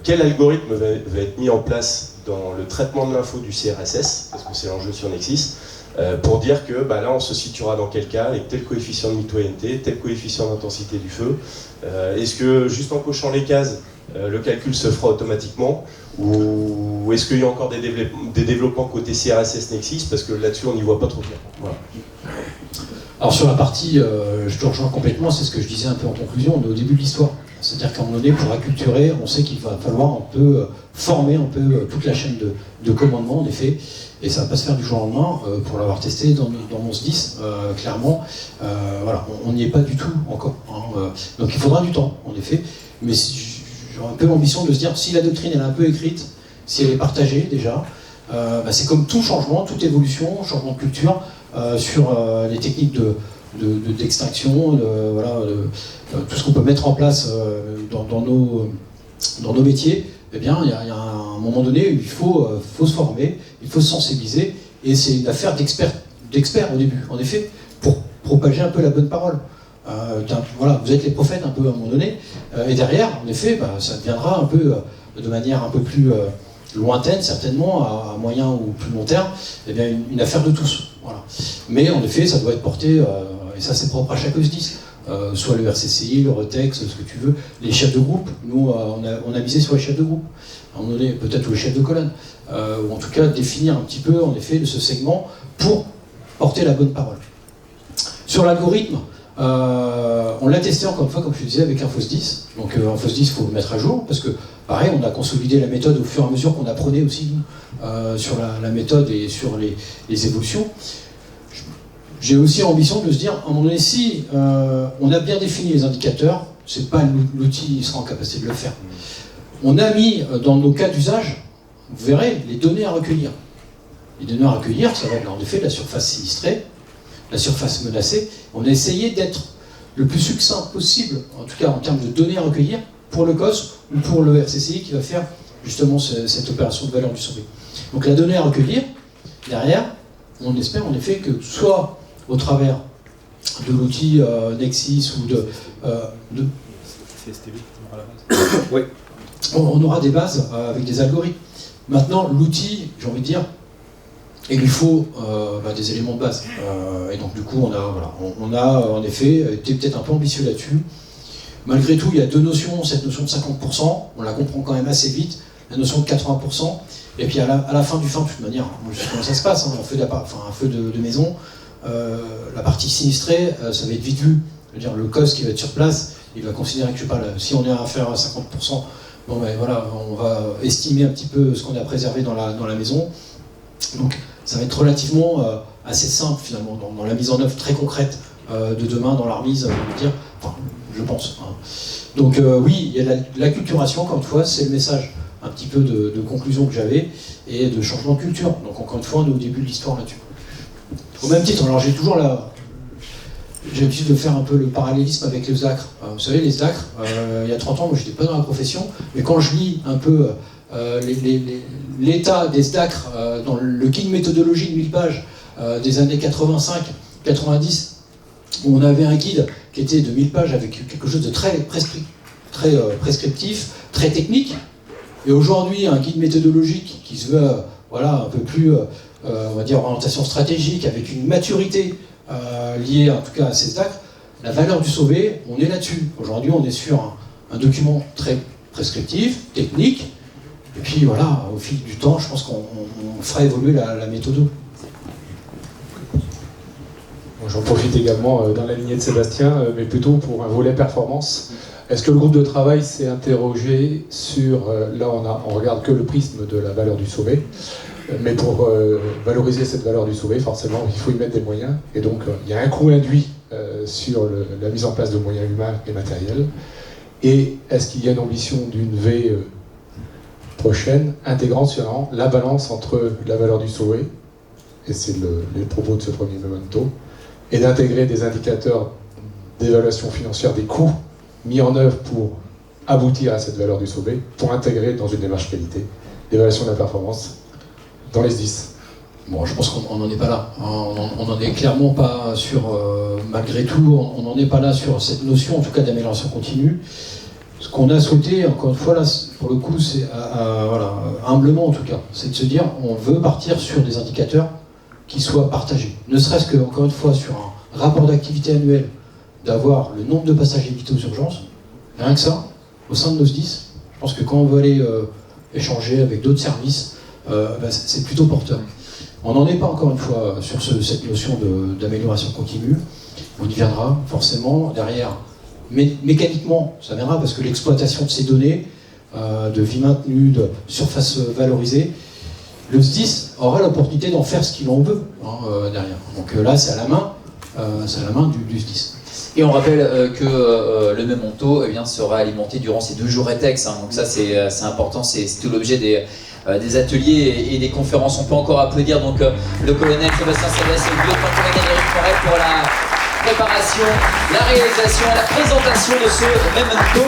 S7: quel algorithme va être mis en place dans le traitement de l'info du CRSS, parce que c'est l'enjeu sur Nexis, pour dire que là on se situera dans quel cas, avec tel coefficient de mitoyenneté, tel coefficient d'intensité du feu. Est-ce que juste en cochant les cases, le calcul se fera automatiquement, ou est-ce qu'il y a encore des développements côté CRSS Nexis, parce que là-dessus on n'y voit pas trop clair. Voilà.
S2: Alors sur la partie, je te rejoins complètement, c'est ce que je disais un peu en conclusion, on est au début de l'histoire. C'est-à-dire qu'à un moment donné, pour acculturer, on sait qu'il va falloir un peu former un peu toute la chaîne de commandement, en effet, et ça ne va pas se faire du jour au lendemain, pour l'avoir testé dans mon SDIS, clairement, on n'y est pas du tout encore. Donc il faudra du temps, en effet, mais j'ai un peu l'ambition de se dire, si la doctrine elle est un peu écrite, si elle est partagée déjà, c'est comme tout changement, toute évolution, changement de culture, sur les techniques d'extinction, tout ce qu'on peut mettre en place dans nos métiers, il y a un moment donné où il faut se former, il faut se sensibiliser, et c'est une affaire d'experts au début, en effet, pour propager un peu la bonne parole. Vous êtes les prophètes un peu à un moment donné, et derrière, en effet, ça deviendra un peu, de manière un peu plus lointaine, certainement, à moyen ou plus long terme, une affaire de tous. Voilà. Mais en effet, ça doit être porté, et ça c'est propre à chaque SDIS, soit le RCCI, le RETEX, ce que tu veux, les chefs de groupe. Nous, on a misé sur les chefs de groupe, à un moment donné, peut-être les chefs de colonne, ou en tout cas définir un petit peu, en effet, ce segment pour porter la bonne parole. Sur l'algorithme, on l'a testé encore une fois, comme je disais, avec InfoSDIS. Donc InfoSDIS, il faut le mettre à jour, parce que pareil, on a consolidé la méthode au fur et à mesure qu'on apprenait aussi, nous, sur la méthode et sur les évolutions. j'ai aussi l'ambition de se dire, à un moment donné, si on a bien défini les indicateurs, c'est pas l'outil qui sera en capacité de le faire. On a mis dans nos cas d'usage, vous verrez, les données à recueillir. Les données à recueillir, ça va être en effet la surface sinistrée, la surface menacée. On a essayé d'être le plus succinct possible, en tout cas en termes de données à recueillir, pour le COS ou pour le RCCI qui va faire justement cette opération de valeur du sauvé. Donc la donnée à recueillir, derrière, on espère en effet que soit au travers de l'outil Nexis ou
S7: Oui.
S2: On aura des bases avec des algorithmes. Maintenant, l'outil, j'ai envie de dire, il lui faut des éléments de base. Et donc du coup, on a en effet été peut-être un peu ambitieux là-dessus. Malgré tout, il y a deux notions, cette notion de 50%, on la comprend quand même assez vite, la notion de 80%, et puis à la fin du fin, de toute manière, je sais comment ça se passe, un feu de maison, la partie sinistrée, ça va être vite vu. Je veux dire, le COS qui va être sur place, il va considérer que si on est à faire à 50%, bon ben voilà, on va estimer un petit peu ce qu'on a préservé dans la maison. Donc ça va être relativement assez simple finalement, dans la mise en œuvre très concrète de demain, dans la remise, je pense. Hein. Donc oui, il y a l'acculturation, encore une fois, c'est le message un petit peu de conclusion que j'avais, et de changement de culture. Donc encore une fois, on est au début de l'histoire là-dessus. Au même titre, alors j'ai l'habitude de faire un peu le parallélisme avec les ZACR. Vous savez, les ZACR, il y a 30 ans, moi j'étais pas dans la profession, mais quand je lis un peu l'état des ZACR dans le guide méthodologie de 1000 pages des années 85-90, où on avait un guide qui était de 1000 pages avec quelque chose de très prescriptif, très technique, et aujourd'hui un guide méthodologique qui se veut un peu plus on va dire orientation stratégique, avec une maturité liée en tout cas à ces ZACR, la valeur du sauvé, on est là-dessus. Aujourd'hui on est sur un document très prescriptif, technique, et puis voilà, au fil du temps, je pense qu'on fera évoluer la méthode.
S8: J'en profite également dans la lignée de Sébastien, mais plutôt pour un volet performance. Est-ce que le groupe de travail s'est interrogé sur, là on regarde que le prisme de la valeur du sauvé, mais pour valoriser cette valeur du sauvé, forcément il faut y mettre des moyens, et donc il y a un coût induit sur la mise en place de moyens humains et matériels. Et est-ce qu'il y a une ambition d'une V prochaine, intégrant sur la balance entre la valeur du sauvé, et c'est les propos de ce premier memento, et d'intégrer des indicateurs d'évaluation financière des coûts mis en œuvre pour aboutir à cette valeur du sauvé, pour intégrer dans une démarche qualité l'évaluation de la performance dans les SDIS.
S2: Bon, je pense qu'on n'en est pas là. On n'en est clairement pas sur, malgré tout, on n'en est pas là sur cette notion, en tout cas d'amélioration continue. Ce qu'on a souhaité, encore une fois, là, pour le coup, c'est humblement en tout cas, c'est de se dire, on veut partir sur des indicateurs qui soient partagés. Ne serait-ce que, encore une fois, sur un rapport d'activité annuel, d'avoir le nombre de passages évités aux urgences, rien que ça, au sein de nos SDIS, je pense que quand on veut aller échanger avec d'autres services, c'est plutôt porteur. On n'en est pas, encore une fois, sur cette notion d'amélioration continue. On y viendra, forcément, derrière. Mais mécaniquement, ça viendra parce que l'exploitation de ces données, de vie maintenue, de surface valorisée, le SDIS aura l'opportunité d'en faire ce qu'il en veut derrière. Donc là, c'est à la main du SDIS.
S1: Et on rappelle que le memento sera alimenté durant ces 2 jours ETEX. Donc ça, c'est important, c'est tout l'objet des ateliers et des conférences. On peut encore applaudir donc le colonel Sébastien Céleste et le lieutenant-colonel Eric Forêt pour la préparation, la réalisation et la présentation de ce memento.